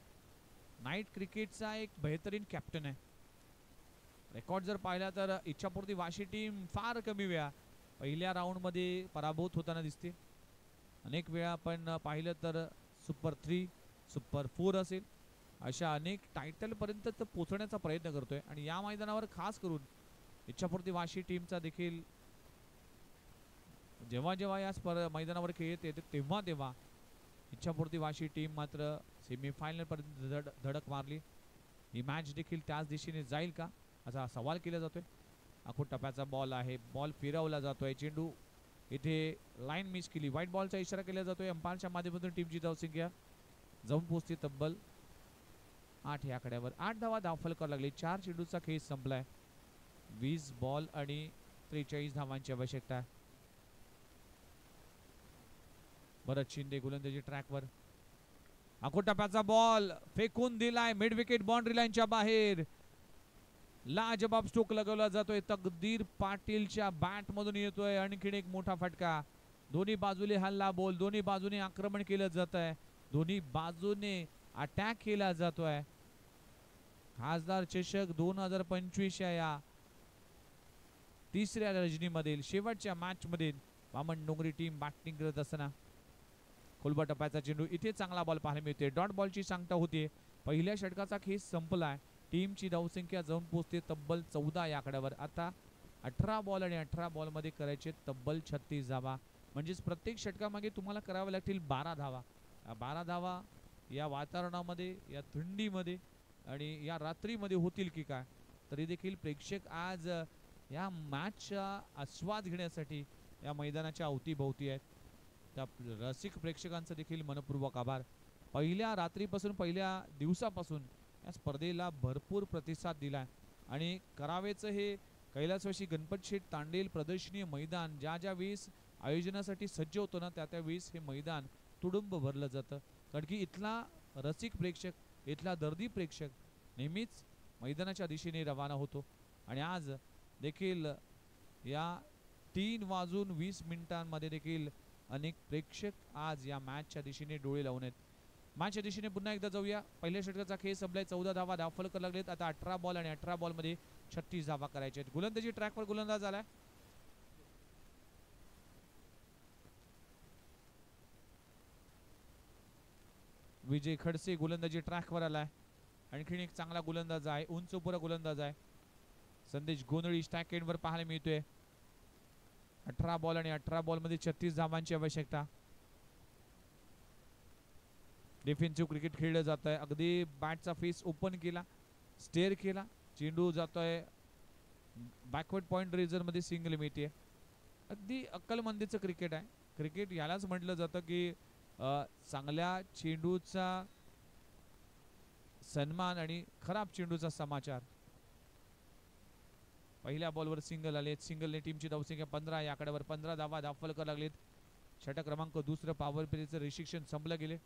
नाईट क्रिकेटचा एक बेहतरीन कॅप्टन आहे. रेकॉर्ड जर पाहिला तर इच्छापूर्ती वाशी टीम फार कमी वेळा पहिल्या राऊंड मध्ये पराभूत होताना दिसते. अनेक वेळा आपण पाहिलं तर सुपर 3, सुपर 4 असेल अशा अनेक टायटल पर्यंत पोहोचण्याचा प्रयत्न करतोय आणि या मैदानावर खास करून इच्छापूर्ती वाशी टीमचा देखील जेव्हा जेव्हा या मैदानावर खेळते तेव्हा तेव्हा इच्छापूर्ती वाशी टीम मात्र सेमीफायनल पर्यंत धडक मारली. ही मॅच देखील त्याच दिशेने जाईल का असा सवाल केला जातोय. आखूड टप्प्याचा बॉल आहे, बॉल फिरवला जातोय, चेंडू इथे लाईन मिस केली, व्हाईट बॉलचा इशारा केला जातोय अंपायरच्या माध्यमातून. टीमची धावसंख्या जाऊन पोहोचते तब्बल 8 या आकड्यावर. 8 धावा दाखल करायला लागले. 4 चेंडूचा खेळ संपलाय. 20 बॉल आणि 43 धावांची आवश्यकता आहे. भरत शिंदे गोलंदाजी ट्रॅकवर, आखूड टप्प्याचा बॉल फेकून दिलाय मिड विकेट बाउंड्री लाईनच्या बाहेर. लाजबाब स्ट्रोक लगवला जातोय, तकदीर पाटीलच्या बॅट मधून येतोय आणखीन एक मोठा फटका. दोन्ही बाजूने हल्ला बोल, दोन्ही बाजूने आक्रमण केलं जात आहे, दोन्ही बाजूने अटॅक केला जातोय. खासदार चषक 2025 या तिसऱ्या रजनीमधील शेवटच्या मॅच मध्ये बामणनोगरी टीम बॅटिंग करत असताना खोलबा टप्प्याचा चेंडू, इथे चांगला बॉल पाहायला मिळते. डॉट बॉलची सांगता होती. पहिल्या षटकाचा खेळ संपलाय. टीमची धावसंख्या जाऊन पोहोचते तब्बल 14 या आकड्यावर. आता 18 बॉल आणि 18 बॉल मध्ये करायचे तब्बल 36 धावा, म्हणजेच प्रत्येक षटकामागे तुम्हाला करावे लागतील 12 धावा. 12 धावा या वातावरणामध्ये, या थंडीमध्ये आणि या रात्रीमध्ये होतील की काय, तरी देखील प्रेक्षक आज या मॅचचा आस्वाद घेण्यासाठी या मैदानाच्या अवतीभोवती आहेत. त्या रसिक प्रेक्षकांचा देखील मनपूर्वक आभार. पहिल्या रात्रीपासून, पहिल्या दिवसापासून या स्पर्धेला भरपूर प्रतिसाद दिलाय आणि करावेचं हे कैलासवासी गणपत शेठ तांडेल प्रदर्शनीय मैदान ज्या ज्या वेळेस आयोजनासाठी सज्ज होतो ना, त्या वेळेस हे मैदान तुडुंब भरलं जातं. कारण की इथला रसिक प्रेक्षक, इथला दर्दी प्रेक्षक नेहमीच मैदानाच्या दिशेने रवाना होतो आणि आज देखील या 3:20 देखील अनेक प्रेक्षक आज या मॅचच्या दिशेने डोळे लावून आहेत. मॅचच्या दिशेने पुन्हा एकदा जाऊया. पहिल्या षटकाचा खेळ संपलाय. 14 धावा दाखल करायला लागलेत. आता 18 बॉल आणि 18 बॉल मध्ये 36 धावा करायच्या आहेत. गोलंदाजी ट्रॅकवर गोलंदाज आलाय. विजय खडसे गोलंदाजी ट्रॅकवर आलाय. आणखीन एक चांगला गोलंदाज आहे, उंचपुरा गोलंदाज आहे. संदेश गोंधळी स्टॅक एंडवर पाहायला मिळतोय. 18 बॉल आणि 18 बॉल मध्ये 36 धावांची आवश्यकता. डिफेन्सिव्ह क्रिकेट खेळलं जात आहे. अगदी बॅटचा फेस ओपन केला, स्टेअर केला, चेंडू जातोय बॅकवर्ड पॉइंट रिजन मध्ये सिंगल मिळते. अगदी अक्कलमंदीचं क्रिकेट आहे. क्रिकेट यालाच म्हटलं जातं की चांगल्या चेंडूचा सन्मान आणि खराब चेंडूचा समाचार. पहिल्या बॉलवर सिंगल आले. सिंगलने टीमची धावसंख्या 15. या आकड्यावर 15 धावा दाखल करायला लागलेत. षटक क्रमांक दुसरं पॉवर प्लेचं रिस्ट्रिक्शन संपलं गेले.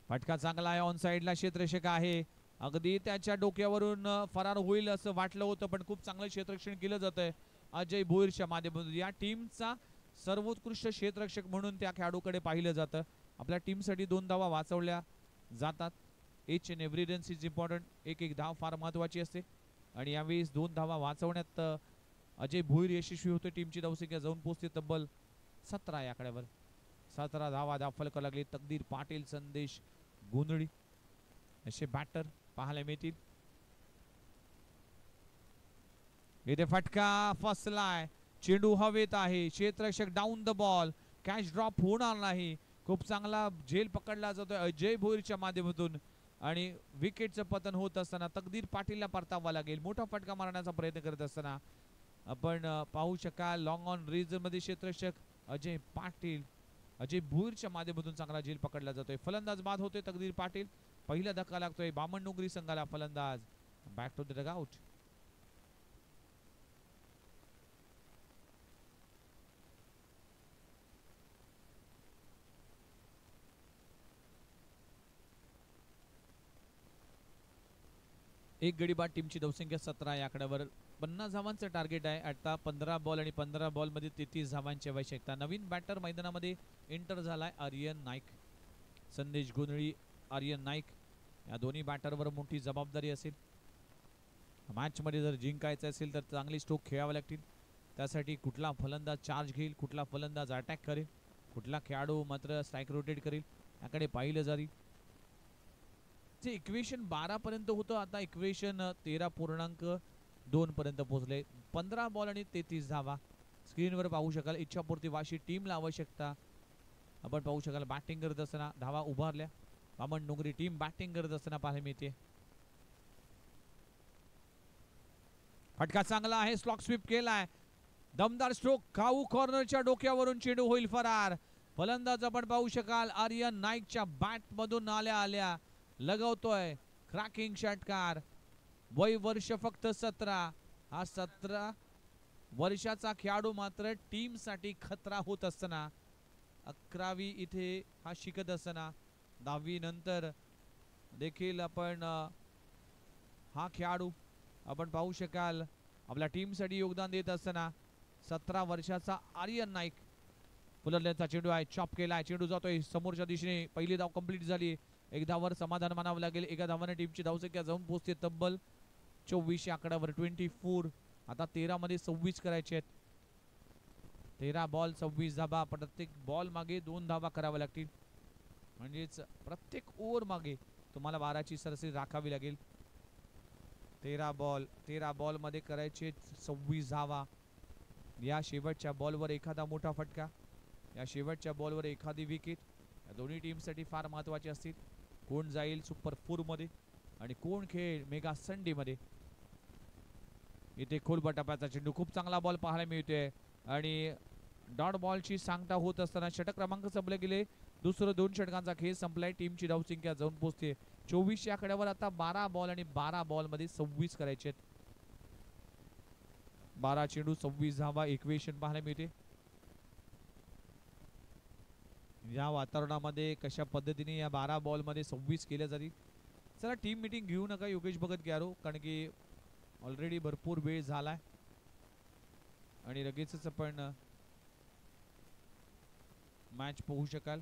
फटका चांगला आहे. ऑन साइडला क्षेत्ररक्षक आहे. अगदी त्याच्या डोक्यावरून फरार होईल असं वाटलं होतं, पण खूप चांगलं क्षेत्ररक्षण केलं जात आहे अजय भोईरच्या माध्यमातून. या टीमचा सर्वोत्कृष्ट क्षेत्ररक्षक म्हणून त्या खेळाडूकडे पाहिलं जातं. आपल्या टीमसाठी 2 धावा वाचवल्या जातात. Each and every run is important. एक एक धाव फार महत्वाची असते आणि यावेळेस 2 धावा वाचवण्यात अजय भोईर यशस्वी होते. टीमची धावसंख्या जाऊन पोहोचते तब्बल 17 या आकड्यावर. 17 धावा दाखल करायला लागली. तकदीर पाटील, संदेश गोंधळी असे बॅटर पाहायला मिळतील. इथे फटका फसलाय. चेंडू हवेत आहे. क्षेत्ररक्षक down the ball. Catch drop होणार नाही. खूप चांगला झेल पकडला जातोय अजय भोईरच्या माध्यमातून आणि विकेटचं पतन होत असताना तकदीर पाटीलला परतावा लागेल. मोठा फटका मारण्याचा प्रयत्न करत असताना आपण पाहू शकाल लॉंग ऑन रेंज मध्ये क्षेत्ररक्षक अजय पाटील, अजय भोईरच्या माध्यमातून चांगला झेल पकडला जातोय. फलंदाज बाद होते तकदीर पाटील. पहिला धक्का लागतोय बामणडोंगरी संघाला. फलंदाज बॅक टू द डगआउट. एक गडी बाद. टीमची धावसंख्या 17 या आकड्यावर. 50 धावांचं टार्गेट आहे. आता 15 बॉल आणि 15 बॉल मध्ये 33 धावांची आवश्यकता. नवीन बॅटर मैदानामध्ये एंटर झालाय आर्यन नाईक. संदेश गोंधळी, आर्यन नाईक या दोन्ही बॅटरवर मोठी जबाबदारी असेल. मॅच मध्ये जर जिंकायचं असेल तर चांगली स्ट्रोक खेळावे लागतील. त्यासाठी कुठला फलंदाज चार्ज घेईल, कुठला फलंदाज अटॅक करेल, कुठला खेळाडू मात्र स्ट्राईक रोटेट करेल याकडे पाहिलं जाईल. जे इक्वेशन 12 पर्यंत होतं आता इक्वेशन 13.2 पर्यंत पोहोचले. 15 बॉल आणि 33 धावा. स्क्रीनवर पाहू शकाल. इच्छापूर्ती वाशी टीमला आवश्यकता. आपण पाहू शकाल बॅटिंग करत असताना धावा उभारल्या. बामणडोंगरी टीम बॅटिंग करत असताना पाहायला मिळते. फटका चांगला आहे. स्लॉक स्वीप केलाय. दमदार स्ट्रोक. काऊ कॉर्नरच्या डोक्यावरून चेंडू होईल फरार. फलंदाज आपण पाहू शकाल आर्यन नाईकच्या बॅट मधून आल्या लगवतोय क्रॅकिंग षटकार. वय वर्ष फक्त 17. हा 17 वर्षाचा खेळाडू मात्र टीम साठी खतरा होत असताना 11वी इथे हा शिकत असताना 10वी नंतर देखील आपण हा खेळाडू आपण पाहू शकाल आपल्या टीम साठी योगदान देत असताना 17 वर्षाचा आर्यन नाईक. फुलरलेचा चेंडू आहे. चॉप केलाय. चेंडू जातोय समोरच्या दिशेने. पहिली धाव कंप्लीट झाली. एक धावावर समाधान मानावं लागेल. एका धावाने टीमची धावसंख्या जाऊन पोहोचते तब्बल 24 या आकड्यावर. 24. आता 13 मध्ये 26 करायचे आहेत. 13 बॉल 26 धावा. प्रत्येक बॉल मागे 2 धावा कराव्या लागतील. म्हणजेच प्रत्येक ओव्हर मागे तुम्हाला 12ची सरासरी राखावी लागेल. 13 बॉल मध्ये करायचे 26 धावा. या शेवटच्या बॉलवर एखादा मोठा फटका, या शेवटच्या बॉलवर एखादी विकेट या दोन्ही टीमसाठी फार महत्त्वाचे असतील. कोण जाईल सुपर 4 मध्ये आणि कोण खेळ मेगा संडे मध्ये. इथे खोल बटाप्याचा चेंडू. खूप चांगला बॉल पाहायला मिळतोय आणि डॉट बॉलची सांगता होत असताना षटक क्रमांक संपले गेले. दुसरं 2 षटकांचा खेळ संपलाय. टीमची धावसंख्या जाऊन पोहोचते 24 या आकड्यावर. आता 12 बॉल आणि 12 बॉल मध्ये 26 करायचे आहेत. 12 चेंडू 26 धावा इक्वेशन पाहायला मिळते. या वातावरणामध्ये कशा पद्धतीने या 12 बॉल मध्ये 26 केल्या जातील. चला टीम मीटिंग घेऊ नका योगेश भगत ग्यारो, कारण की ऑलरेडी भरपूर वेळ झालाय आणि लगेचच आपण मॅच पाहू शकाल.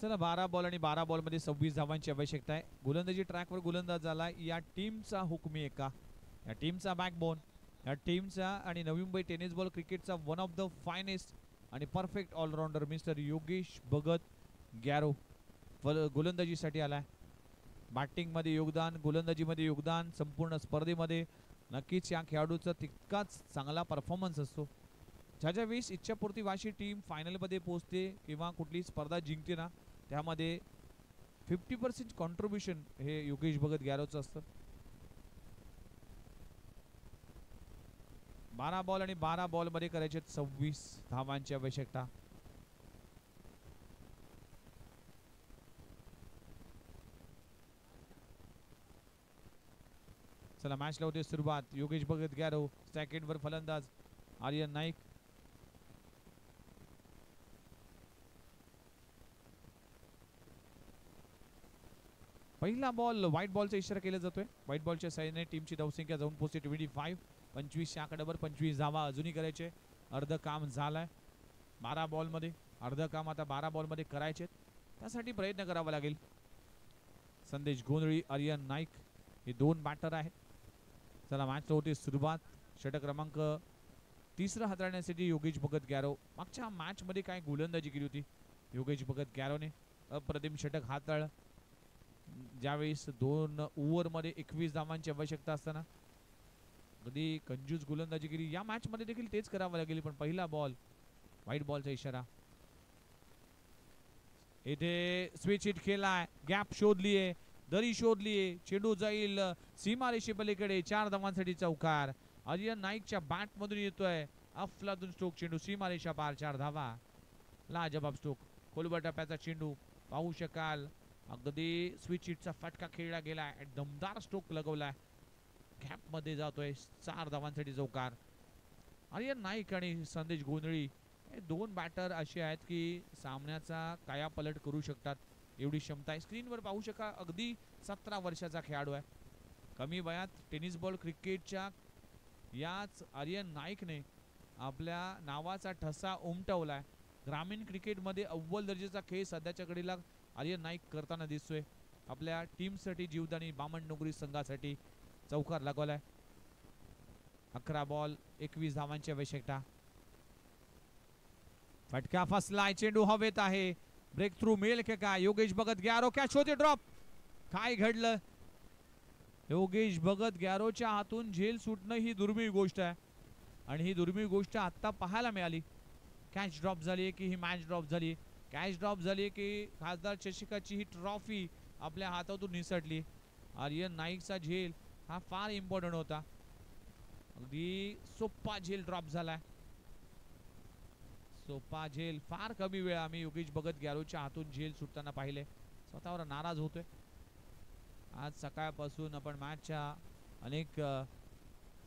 चला 12 बॉल आणि 12 बॉल मध्ये 26 धावांची आवश्यकता आहे. गोलंदाजी ट्रॅकवर गोलंदाज झाला. या टीमचा हुकमी एका, या टीमचा बॅकबोन, या टीमचा आणि नवी मुंबई टेनिस बॉल क्रिकेटचा वन ऑफ द फायनेस्ट आणि perfect allrounder mister Yogesh Bhagat Garo गोलंदाजीसाठी आलाय. बॅटिंगमध्ये योगदान, गोलंदाजीमध्ये योगदान, संपूर्ण स्पर्धेमध्ये नक्कीच या खेळाडूचा तितकाच चांगला परफॉर्मन्स असतो. ज्या वेळेस इच्छापूर्ती वाशी टीम फायनलमध्ये पोहोचते किंवा कुठली स्पर्धा जिंकते ना, त्यामध्ये 50% कॉन्ट्रीब्युशन हे योगेश भगत गॅरोचं असतं. 12 बॉल आणि 12 बॉल मध्ये करायचे 26 धावांची आवश्यकता. चला मॅचला होते सुरुवात. योगेश भगत गॅरो, सेकंडवर फलंदाज आर्यन नाईक. पहिला बॉल व्हाईट बॉलचा इशारा केला जातोय. व्हाईट बॉलच्या साह्याने टीमची धावसंख्या जाऊन पोहोचते 25. 25 आकड्यावर 25 धावा अजूनही करायचे. अर्ध काम झालंय 12 बॉल मध्ये. अर्ध काम आता 12 बॉल मध्ये करायचे, त्यासाठी प्रयत्न करावा लागेल. संदेश गोंधळी, आर्यन नाईक हे दोन बॅटर आहेत. चला मॅच होते सुरुवात. षटक क्रमांक 3 हाताळण्यासाठी योगेश भगत गॅरो. मागच्या मॅच मध्ये काय गोलंदाजी केली होती योगेश भगत गॅरोने. अप्रतिम षटक हाताळ. ज्यावेळेस 2 ओव्हरमध्ये 21 धावांची आवश्यकता असताना कधी कंजूस गोलंदाजी केली. या मॅच मध्ये देखील तेच करावं लागेल. पण पहिला बॉल व्हाईट बॉलचा इशारा. इथे स्विच हिट केलाय, गॅप शोधलीये, दरी शोधलीये, चेंडू जाईल सीमारेषे पलीकडे. 4 धावांसाठी चौकार. आर्यन नाईकच्या बॅट मधून येतोय अफलातून स्ट्रोक. चेंडू सीमारेषा पार. 4 धावा. लाजबाब स्ट्रोक. खोलवर टप्प्याचा चेंडू पाहू शकाल. अगदी स्विच हिटचा फटका खेळला गेलाय. दमदार स्ट्रोक लगवलाय. गॅप मध्ये जातोय. 4 धावांसाठी चौकार. आर्यन नाईक आणि संदेश गोंधळी हे दोन बॅटर असे आहेत की सामन्याचा कायापलट करू शकतात, एवढी क्षमता आहे. स्क्रीनवर पाहू शका अगदी 17 वर्षाचा खेळाडू आहे. कमी वयात टेनिस बॉल क्रिकेटच्या याच आर्यन नाईकने आपल्या नावाचा ठसा उमटवलाय. ग्रामीण क्रिकेटमध्ये अव्वल दर्जाचा खेळ सध्याच्या घडीला आर्यन नाईक करताना दिसतोय. आपल्या टीमसाठी जीवदानी बामण नोकरी संघासाठी चौकार लागवलाय. 11 बॉल 21 धावांची आवश्यकता. फटका फसलाय. चेंडू हवेत आहे. ब्रेक थ्रू मिळेल की काय. योगेश भगत गॅरो कॅच होते. ड्रॉप. काय घडलं. योगेश भगत गॅरोच्या हातून झेल सुटणं ही दुर्मिळ गोष्ट आहे आणि ही दुर्मिळ गोष्ट आता पाहायला मिळाली. कॅच ड्रॉप झाली की ही मॅच ड्रॉप झाली. कॅच ड्रॉप झाली की खासदार चषकाची ही ट्रॉफी आपल्या हातातून निसटली. आर्यन नाईकचा झेल हा फार इम्पॉर्टंट होता. अगदी सोपा झेल ड्रॉप झालाय. सोपा झेल. फार कमी वेळा आम्ही योगेश भगत गॅरोच्या हातून झेल सुटताना पाहिले. स्वतःवर नाराज होतोय. आज सकाळपासून आपण मॅचच्या अनेक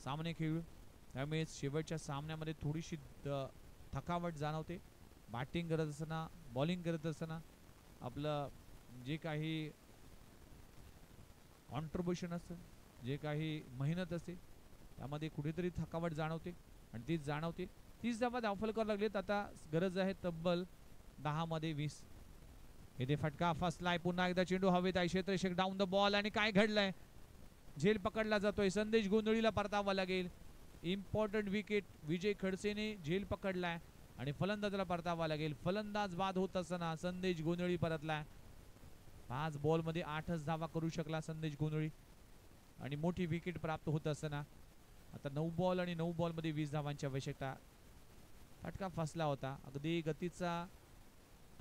सामने खेळू, त्यामुळे शेवटच्या सामन्यामध्ये थोडीशी थकावट जाणवते. बॅटिंग करत असताना, बॉलिंग करत असताना आपलं जे काही कॉन्ट्रीब्युशन असतं, जे काही मेहनत असते, त्यामध्ये कुठेतरी थकावट जाणवते आणि तीच जाणवते. 30 धावा धावफलकावर लागलेत. आता गरज आहे तब्बल 10 मध्ये 20. इथे फटका फसलाय. पुन्हा एकदा चेंडू हवेत आहे. क्षेत्ररक्षक डाऊन द बॉल आणि काय घडलंय. झेल पकडला जातोय. संदेश गोंधळीला परतावा लागेल. इम्पॉर्टंट विकेट विजय खडसेने झेल पकडलाय आणि फलंदाजाला परतावा लागेल. फलंदाज बाद होत असताना संदेश गोंधळी परतलाय. 5 बॉल मध्ये 8च धावा करू शकला संदेश गोंधळी आणि मोठी विकेट प्राप्त होत असताना आता 9 बॉल आणि 9 बॉल मध्ये 20 धावांची आवश्यकता. फटका फसला होता. अगदी गतीचा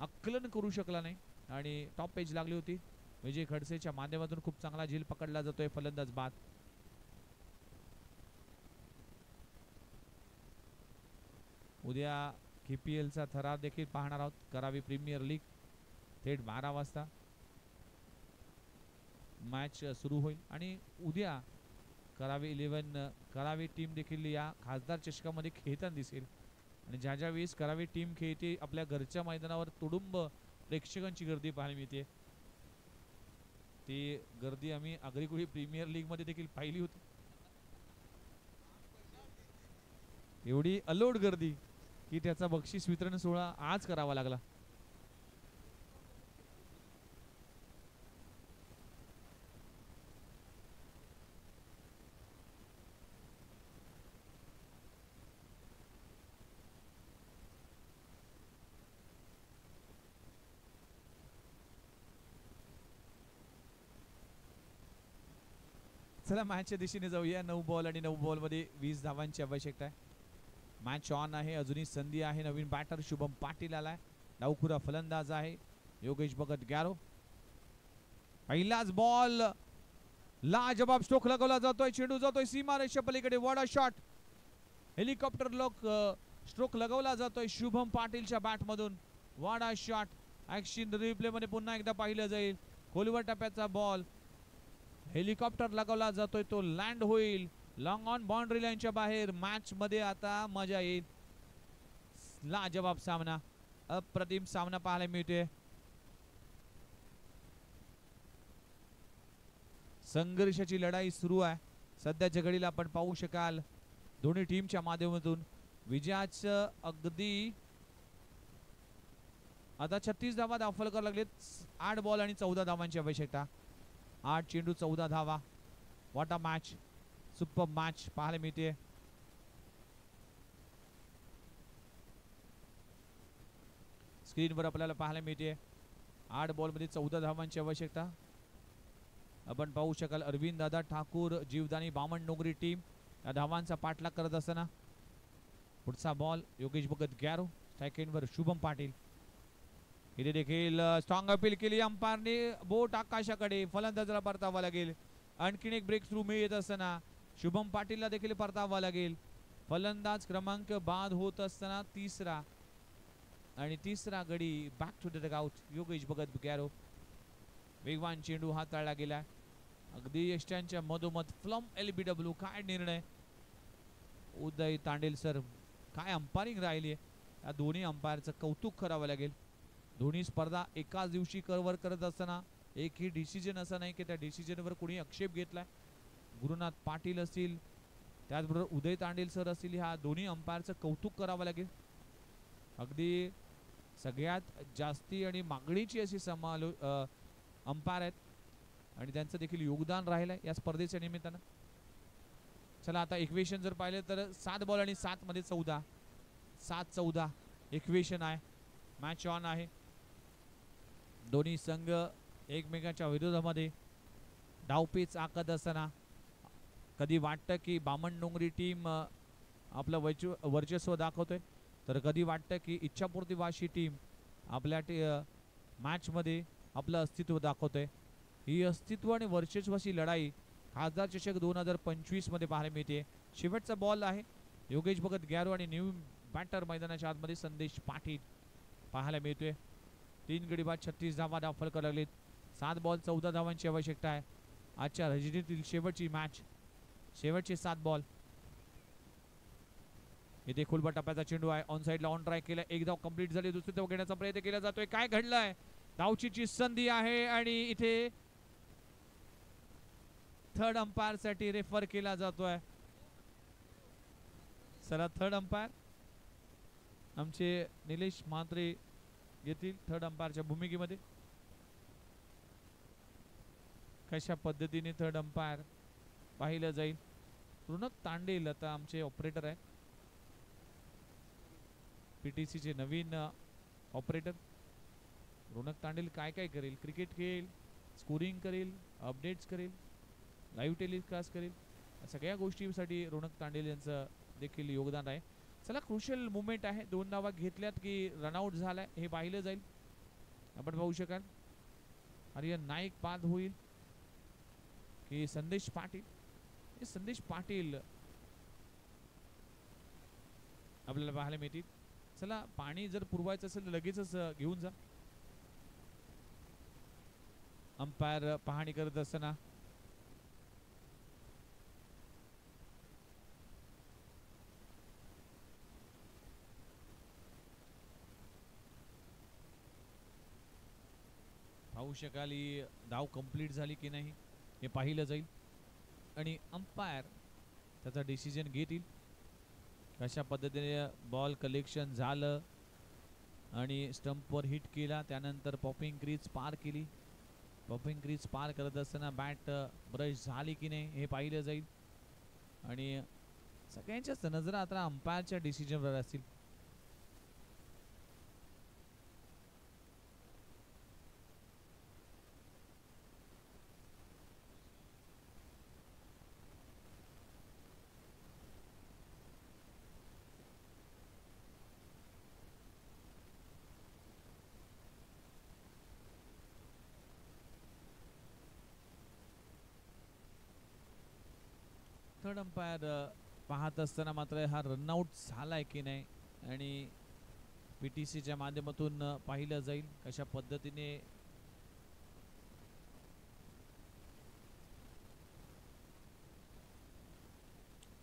आकलन करू शकला नाही आणि टॉप पेज लागली होती. विजय खडसेच्या माध्यमातून खूप चांगला झेल पकडला जातोय. फलंदाज बाद. उद्या KPL चा थरार देखील पाहणार आहोत. करावी प्रीमियर लीग थेट 12 वाजता मॅच सुरू होईल आणि उद्या करावी 11 करावी टीम देखील या खासदार चषकामध्ये खेळताना दिसेल आणि ज्या वेळेस करावी टीम खेळते आपल्या घरच्या मैदानावर तुडुंब प्रेक्षकांची गर्दी पाहायला मिळते. ती गर्दी आम्ही आगरीकुळी प्रीमियर लीग मध्ये देखील पाहिली होती. एवढी अलोट गर्दी की त्याचा बक्षीस वितरण सोहळा आज करावा लागला. चला मॅचच्या दिशेने जाऊया. 9 बॉल आणि 9 बॉल मध्ये 20 धावांची आवश्यकता आहे. मॅच ऑन आहे. अजूनही संधी आहे. नवीन बॅटर शुभम पाटील आलाय. डावखुरा फलंदाज आहे योगेश भगत गॅरो. पहिलाच बॉल लाजबाब स्ट्रोक लगवला जातोय. चेंडू जातोय सीमारेषा पलीकडे. Vada shot helicopter lock stroke लगवला जातोय शुभम पाटीलच्या बॅट मधून. वडा शॉट ऍक्शन रिप्ले मध्ये पुन्हा एकदा पाहिलं जाईल. खोलवर टप्प्याचा बॉल हेलिकॉप्टर लगवला जातोय. तो लँड होईल लॉंग ऑन बाउंड्री लाईनच्या बाहेर. मॅच मध्ये आता मजा येईल. लाजबाब सामना अप्रतिम सामना पाहायला मिळतोय. संघर्षाची लढाई सुरू आहे सध्याच्या घडीला. आपण पाहू शकाल दोन्ही टीमच्या माध्यमातून विजयाचं अगदी आता 36 धावा दाखल करायला लागलेत. 8 बॉल आणि 14 धावांची आवश्यकता. 8 चेंडू 14 धावा. What a match. Super match पाहायला मिळते. स्क्रीनवर आपल्याला पाहायला मिळते 8 बॉल मध्ये 14 धावांची आवश्यकता. आपण पाहू शकाल अरविंद दादा ठाकूर जीवदानी बामण नोगरी टीम या धावांचा पाठलाग करत असताना. पुढचा बॉल योगेश भगत गॅरो. सेकंडवर शुभम पाटील. इथे देखील स्ट्रॉंग अपील केली अंपायरने. बोट आकाशाकडे. फलंदाजाला परतावा लागेल. आणखीन एक ब्रेक थ्रू मिळत असताना शुभम पाटीलला देखील परतावा लागेल. फलंदाज क्रमांक बाद होत असताना तिसरा गडी back to the dugout Yogesh Bhagat Garo. वेगवान चेंडू हाताळला गेला अगदी यष्ट्यांच्या मधोमध. फ्लम LBW काय निर्णय. उदय तांडेल सर काय अंपायरिंग राहिली. या दोन्ही अंपायरचं कौतुक करावं लागेल. दोन्ही स्पर्धा एकाच दिवशी कव्हर करत असताना एकही डिसिजन असा नाही की त्या डिसिजनवर कोणी आक्षेप घेतलाय. गुरुनाथ पाटील असतील त्याचबरोबर उदय तांडेल सर असतील. ह्या दोन्ही अंपायरचं कौतुक करावं लागेल. अगदी सगळ्यात जास्ती आणि मागणीची अशी अंपायर आहेत आणि त्यांचं देखील योगदान राहिलंय या स्पर्धेच्या निमित्तानं. चला आता इक्वेशन जर पाहिलं तर 7 बॉल आणि 7 मध्ये 14. 7-14 इक्वेशन आहे. मॅच ऑन आहे. दोन्ही संघ एकमेकांच्या विरोधामध्ये डावपेच आखत असताना कधी वाटतं की बामण डोंगरी टीम आपलं वर्चस्व दाखवतोय तर कधी वाटतं की इच्छापूर्ती वाशी टीम आपल्या मॅच मध्ये आपलं अस्तित्व दाखवतोय. ही अस्तित्व आणि वर्चस्वाची लढाई खासदार चषक 2025 मध्ये पाहायला मिळते. शेवटचा बॉल आहे. योगेश भगत गॅरो आणि न्यू बॅटर मैदानाच्या आतमध्ये संदेश पाटील पाहायला मिळतोय. 3 गडी बाद 36 धावा दाखल करायला लागलेत. 7 बॉल 14 धावांची आवश्यकता आहे. आजच्या रणजीतील शेवटची मॅच. शेवटचे 7 बॉल. इथे खुलबा टप्प्याचा चेंडू आहे. ऑन साइडला ऑन ट्राय केला. एक धाव कंप्लीट झाली. दुसरी धाव घेण्याचा प्रयत्न केला जातोय. काय घडलंय. धावचीची संधी आहे आणि इथे थर्ड अंपायर साठी रेफर केला जातोय. चला थर्ड अंपायर आमचे निलेश म्हात्रे येतील थर्ड अंपायरच्या भूमिकेमध्ये. कशा पद्धतीने थर्ड अंपायर पाहिलं जाईल. ऋणक तांडेल आता आमचे ऑपरेटर आहे. PTC चे नवीन ऑपरेटर ऋणक तांडेल काय काय करेल. क्रिकेट खेळेल, स्कोरिंग करेल, अपडेट्स करेल, लाईव्ह टेलिकास्ट करेल. सगळ्या गोष्टींसाठी ऋणक तांडेल यांचं देखील योगदान आहे. चला क्रुशियल मुवमेंट आहे. 2 धावा घेतल्यात की रनआउट झालाय हे पाहिलं जाईल. आपण पाहू शकाल आर्यन नाईक बाद होईल की संदेश पाटील. संदेश पाटील आपल्याला पाहायला मिळतील. चला पाणी जर पुरवायचं असेल तर लगेचच घेऊन जा. अंपायर पाहणी करत असताना पाहू शकाल ही धाव कंप्लीट झाली की नाही हे पाहिलं जाईल आणि अंपायर त्याचा डिसिजन घेतील. कशा पद्धतीने बॉल कलेक्शन झालं आणि स्टंपवर हिट केला. त्यानंतर पॉपिंग क्रीज पार केली. पॉपिंग क्रीज पार करत असताना बॅट ब्रश झाली की नाही हे पाहिलं जाईल आणि सगळ्यांच्याच नजरा आता अंपायरच्या डिसिजनवर असतील. थर्ड अंपायर पाहत असताना मात्र हा रनआउट झालाय की नाही आणि पीटीसीच्या माध्यमातून पाहिलं जाईल कशा पद्धतीने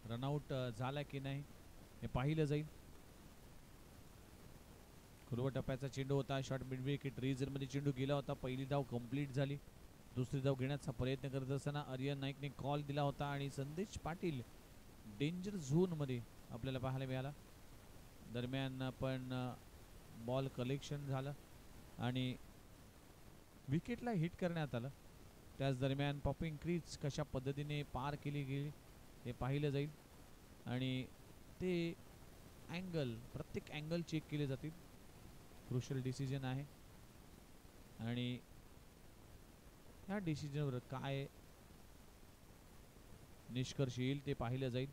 रनआउट झाला की नाही हे पाहिलं जाईल. पूर्व टप्प्याचा चेंडू होता. शॉर्ट मिड विकेट रिझन मध्ये चेंडू गेला होता. पहिली धाव कंप्लीट झाली. दुसरी धाव घेण्याचा प्रयत्न करत असताना आर्यन नाईकने कॉल दिला होता आणि संदेश पाटील डेंजर झोन मध्ये आपल्याला पाहायला मिळाला. दरम्यान पण बॉल कलेक्शन झालं आणि विकेटला हिट करण्यात आलं. त्याच दरम्यान पॉपिंग क्रीज कशा पद्धतीने पार केली गेली हे पाहिलं जाईल आणि ते अँगल प्रत्येक अँगल चेक केले जातील. क्रुशियल डिसिजन आहे आणि ह्या डिसिजनवर काय निष्कर्ष येईल ते पाहिलं जाईल.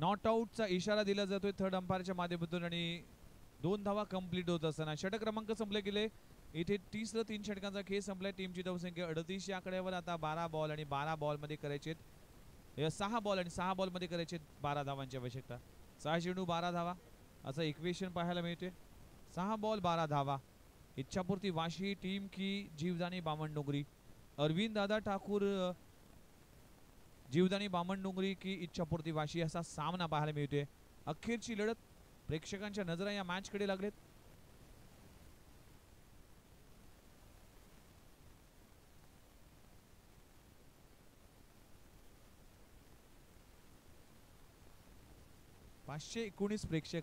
नॉट आउटचा इशारा दिला जातोय थर्ड अंपायरच्या माध्यमातून आणि 2 धावा कंप्लीट होत असताना षटक क्रमांक संपले गेले. इथे 30 व 3 षटकांचा खेळ संपलाय. टीमची धावसंख्या 38 या आकड्यावर. आता 12 बॉल आणि 12 बॉल मध्ये करायचे 6 बॉल आणि 6 बॉल मध्ये करायचे 12 धावांची आवश्यकता. 6 चेंडू 12 धावा असं इक्वेशन पाहायला मिळते. 6 बॉल 12 धावा. इच्छापूर्ती वाशी टीम की जीवदानी बामणडोंगरी. अरविंद दादा ठाकूर जीवदानी बामणडोंगरी की इच्छापूर्ती वाशी असा सामना पाहायला मिळतोय. अखेरची लढत. प्रेक्षकांच्या नजरा या मॅच कडे लागलेत. पाचशे 19 प्रेक्षक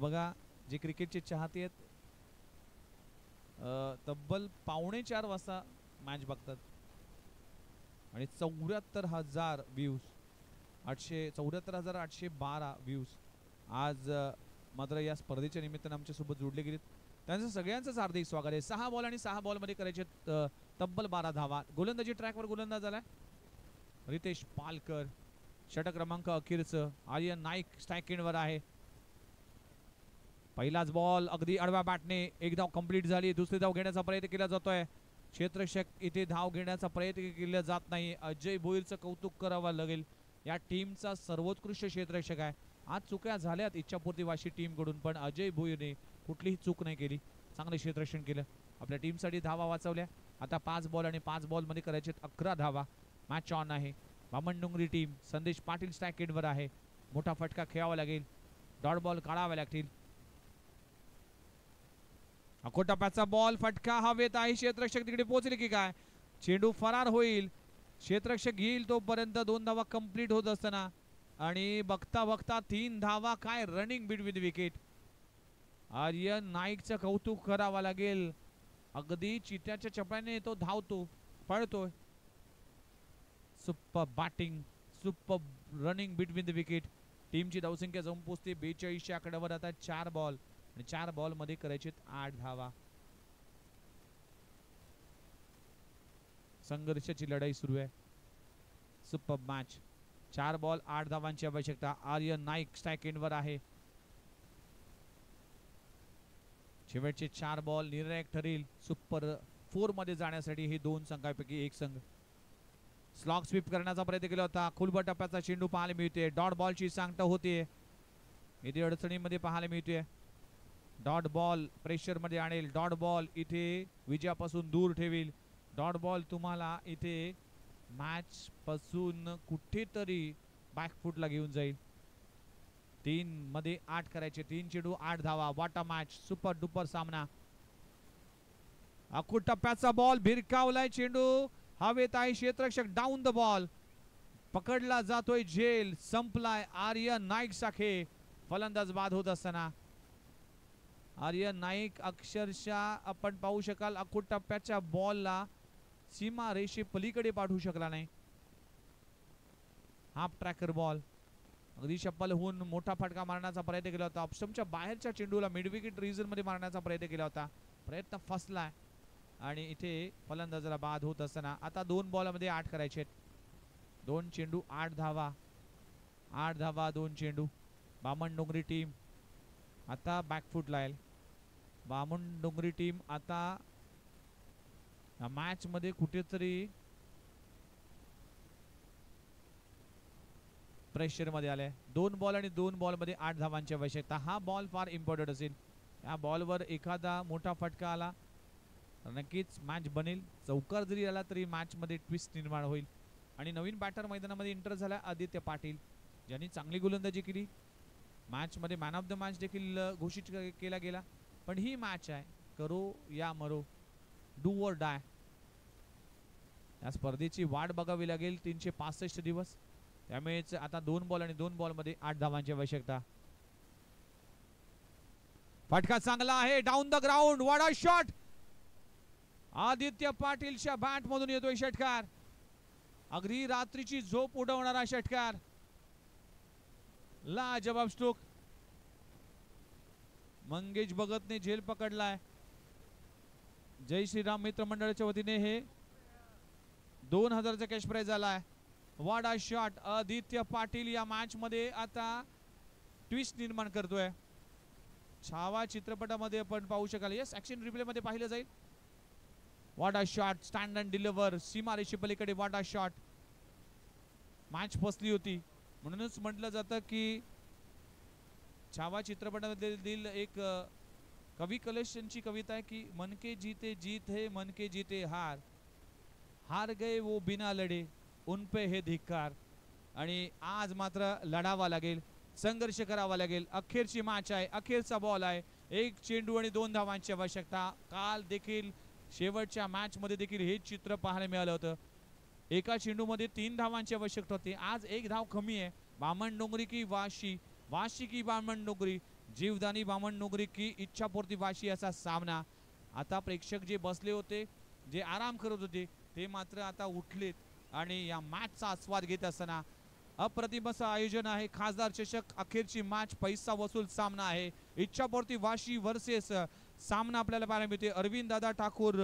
बघा जे क्रिकेटचे चाहते आहेत तब्बल 3:45 वाजता मॅच बघतात आणि 74,000 व्ह्यूज 74,812 व्ह्यूज आज मात्र या स्पर्धेच्या निमित्तानं आमच्या सोबत जोडले गेलेत. त्यांचं सगळ्यांचंच हार्दिक स्वागत आहे. 6 बॉल आणि 6 बॉल मध्ये करायचे तब्बल 12 धावा. गोलंदाजी ट्रॅकवर गोलंदाज झालाय रितेश पालकर. षटक क्रमांक अखेरचं आर्यन नाईक स्ट्राईक एंडवर आहे. पहिलाच बॉल अगदी आडव्या बॅटने एक धाव कंप्लीट झाली. दुसरी धाव घेण्याचा प्रयत्न केला जातोय. क्षेत्ररक्षक इथे धाव घेण्याचा प्रयत्न केला जात नाही. अजय भोईरचं कौतुक करावं लागेल. या टीमचा सर्वोत्कृष्ट क्षेत्ररक्षक आहे. आज चुक्या झाल्यात इच्छापूर्ती वाशी टीम कडून पण अजय भोईरने कुठलीही चूक नाही केली. चांगले क्षेत्ररक्षण केलं. आपल्या टीमसाठी धावा वाचवल्या. आता 5 बॉल आणि 5 बॉल मध्ये करायचे 11 धावा. मॅच ऑन आहे. बामणडोंगरी टीम संदेश पाटील स्ट्राईक एंडवर आहे. मोठा फटका खेळावा लागेल. डॉट बॉल काढावे लागतील. अकोटाप्याचा बॉल फटका हवेत आहे. क्षेत्ररक्षक तिकडे पोहोचले की काय. चेंडू फरार होईल. क्षेत्ररक्षक येईल तोपर्यंत 2 धावा कंप्लीट होत असताना आणि बघता बघता 3 धावा. काय रनिंग बिटवीन विकेट. आर्यन नाईकचं कौतुक करावं लागेल. अगदी चित्याच्या चपळाने तो धावतो पळतोय. Super batting super running between the wicket. टीमची धावसंख्या जाऊन पोहोचते 42 आकड्यावर. आता 4 बॉल आणि 4 बॉल मध्ये करायचे 8 धावा. संघर्षाची लढाई सुरू आहे. Super match. 4 बॉल 8 धावांची आवश्यकता. आर्यन नाईक स्ट्राईक एंडवर आहे. शेवटचे 4 बॉल निर्णायक ठरेल सुपर 4 मध्ये जाण्यासाठी. हे 2 संघांपैकी एक संघ स्लॉग स्वीप करण्याचा प्रयत्न केला होता. खुलबट टप्प्याचा चेंडू पाहायला मिळते. डॉट बॉलची सांगता होते. इथे अडचणीमध्ये पाहायला मिळते. डॉट बॉल प्रेशर मध्ये आणेल. डॉट बॉल इथे विजयापासून दूर ठेवील. डॉट बॉल तुम्हाला इथे मॅच पासून कुठेतरी बॅकफुटला घेऊन जाईल. 3 मध्ये 8 करायचे. 3 चेंडू 8 धावा. वाटा मॅच. सुपर डुपर सामना. अखूट टप्प्याचा बॉल भिरकावलाय, चेंडू हवेत आहे, क्षेत्ररक्षक डाऊन द बॉल, पकडला जातोय झेल, संपलाय. आर्यन नाईक साखे फलंदाज बाद होत असताना आर्यन नाईक अक्षरशः आपण पाहू शकाल अखूट टप्प्याच्या बॉलला सीमा रेषे पलीकडे पाठवू शकला नाही. हाफ ट्रॅकर बॉल अगदी चप्पल होऊन मोठा फटका मारण्याचा प्रयत्न केला होता. ऑप्शनच्या बाहेरच्या चेंडूला मिड विकेट रिजन मध्ये मारण्याचा प्रयत्न केला होता, प्रयत्न फसलाय आणि इथे फलंदाजाला बाद होत असताना आता 2 बॉलमध्ये 8 करायचे, 2 चेंडू 8 धावा, 8 धावा 2 चेंडू. बामणडोंगरी टीम आता बॅकफूट लाईल. बामणडोंगरी टीम आता मॅच मध्ये कुठेतरी प्रेशर मध्ये आले. 2 बॉल आणि 2 बॉल मध्ये 8 धावांची आवश्यकता. हा बॉल फार इम्पॉर्टंट असेल. या बॉलवर एखादा मोठा फटका आला नक्कीच मॅच बनेल. चौकार जरी आला तरी मॅच मध्ये ट्विस्ट निर्माण होईल. आणि नवीन बॅटर मैदानामध्ये एंटर झाला आदित्य पाटील, ज्यांनी चांगली गोलंदाजी केली. मॅच मध्ये मॅन ऑफ द मॅच देखील घोषित केला गेला. पण ही मॅच आहे करो या मरो, डू और डाय. या स्पर्धेची वाट बघावी लागेल 365 दिवस. त्यामुळे आता 2 बॉल आणि 2 बॉल मध्ये 8 धावांची आवश्यकता. फटका चांगला आहे, down the ground, what a shot. Aditya पाटीलच्या बॅट मधून येतोय षटकार. अगदी रात्रीची झोप उडवणारा षटकार, लाजवाब स्ट्रोक. मंगेश भगतने झेल पकडलाय. जय श्रीराम मित्र मंडळाच्या वतीने हे 2000चा कॅश प्राइज आलाय. What a shot. Aditya Patil या मॅच मध्ये आता ट्विस्ट निर्माण करतोय. छावा चित्रपटामध्ये आपण पाहू शकाल. यस, ऍक्शन रिप्ले मध्ये पाहिलं जाईल. What a shot, stand and deliver, सीमा रेषे पलीकडे. What a shot. मॅच फसली होती म्हणूनच म्हटलं जातं की छावा चित्रपटामधील एक कवी कलेक्शनची कविता आहे की मन के जीते जीत है, मन के जीते हार, हार गए वो बिना लढे, उन पे हे धिक्कार. आणि आज मात्र लढावा लागेल, संघर्ष करावा लागेल. अखेरची मॅच आहे, अखेरचा बॉल आहे. 1 चेंडू आणि 2 धावांची आवश्यकता. काल देखील शेवटच्या मॅच मध्ये देखील हे चित्र पाहायला मिळालं होतं. एका चेंडू मध्ये 3 धावांची आवश्यकता होती. आज 1 धाव कमी आहे. बामणडोंगरी की वाशी, वाशी की बामणडोंगरी, जीवदानी बामणडोंगरी की इच्छापूर्ती वाशी असा सामना. आता प्रेक्षक जे बसले होते, जे आराम करत होते, ते मात्र आता उठलेत आणि या मॅचचा आस्वाद घेत असताना अप्रतिम असं आयोजन आहे. खासदार चषक अखेरची मॅच, पैसा वसूल सामना आहे. इच्छापूर्ती वाशी वर्सेस सामना आपल्याला पाहायला मिळते. अरविंद दादा ठाकूर,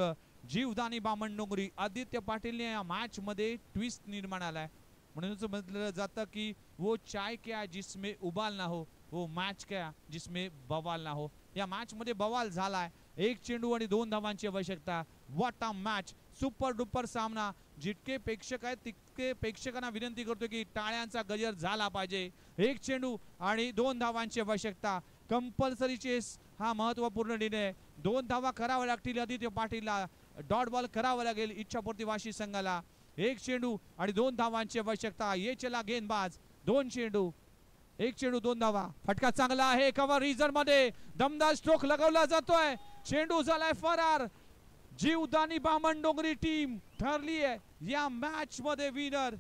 जीवदानी बामणडोंगरी. आदित्य पाटीलने या मॅच मध्ये ट्विस्ट निर्माण आलाय. म्हणूनच म्हटलं जातं की वो चाय क्या जिसमें उबाल ना हो, वो मॅच क्या जिसमें बवाल ना हो. या मॅच मध्ये बवाल झालाय. 1 चेंडू आणि 2 धावांची आवश्यकता. What a match, super duper सामना. जितके प्रेक्षक आहेत तितके प्रेक्षकांना विनंती करतो की टाळ्यांचा गजर झाला पाहिजे. 1 चेंडू आणि 2 धावांची आवश्यकता. कंपल्सरी चेस हा महत्वपूर्ण निर्णय. 2 धावा करावा लागतील आदित्य पाटीलला, डॉट बॉल करावा लागेल इच्छापूर्ती वाशी संघाला. 1 चेंडू आणि 2 धावांची आवश्यकता. ये चला गेंदबाज. 2 चेंडू, 1 चेंडू 2 धावा. फटका चांगला आहे, कव्हर रिजन मध्ये दमदार स्ट्रोक लगवला जातोय. चेंडू झालाय फरार. जीवदानी बामणडोंगरी टीम ठरली आहे या मॅच मध्ये विनर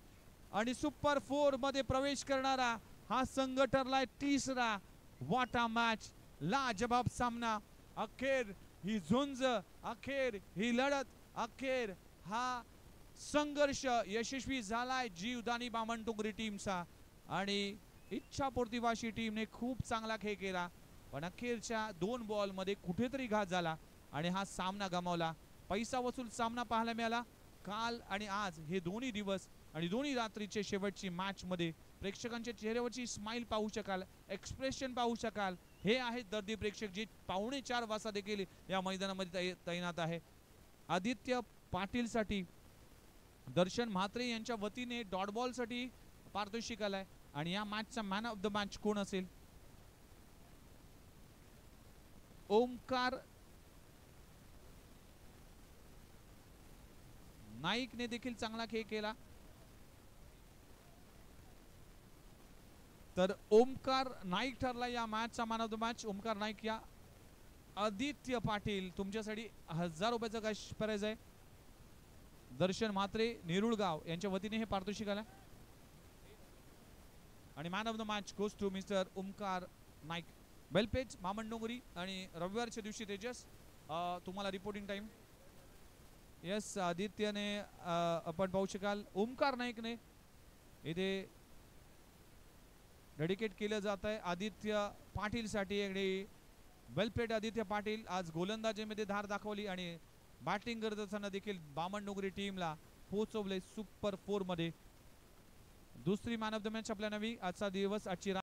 आणि सुपर 4 मध्ये प्रवेश करणारा हा संघ ठरलाय 3रा. व्हाट अ मॅच, लाजवाब सामना. अखेर ही झुंज, अखेर ही लढत, अखेर हा संघर्ष यशस्वी झालाय जीवदानी बामणडोंगरी टीमचा. आणि इच्छापूर्ती वाशी टीमने खूप चांगला खेळ केला, पण अखेरच्या 2 बॉल मध्ये कुठेतरी घात झाला आणि हा सामना गमावला. पैसा वसूल सामना पाहायला मिळाला. काल आणि आज हे दोन्ही दिवस आणि दोन्ही रात्रीचे शेवटची मॅच मध्ये प्रेक्षकांच्या चेहऱ्यावरची स्माइल पाहू शकाल, एक्सप्रेशन पाहू शकाल. हे आहेत दर्दी प्रेक्षक जे 3:45 वाजता देखील या मैदानामध्ये तैनात आहे. आदित्य पाटील साठी दर्शन म्हात्रे यांच्या वतीने डॉट बॉल साठी पारितोषिक आलाय. आणि या मॅचचा मॅन ऑफ द मॅच कोण असेल? ओमकार नाईकने देखील चांगला खेळ केला. तर ओमकार नाईक ठरला या मॅचचा man of the match. Omkar Naik या आदित्य पाटील तुमच्यासाठी 1000 रुपयाचं कॅश प्राइज आहे. दर्शन म्हात्रे नेरुळगाव यांच्या वतीने हे पारितोषिक आलं. आणि man of the match goes to mister Omkar Naik. बेलपेज मामंडोंगरी आणि रविवारच्या दिवशी तेजस तुम्हाला रिपोर्टिंग टाइम. यस आदित्यने आपण पाहू शकाल ओमकार नाईकने इथे डेडिकेट केलं जात आहे आदित्य पाटील साठी. वेलप्लेड आदित्य पाटील आज गोलंदाजीमध्ये धार दाखवली आणि बॅटिंग करत असताना देखील बामणडोंगरी टीमला पोहोचवले सुपर 4 मध्ये. दुसरी मॅन ऑफ द मॅच आपल्या नवी आजचा दिवस आजची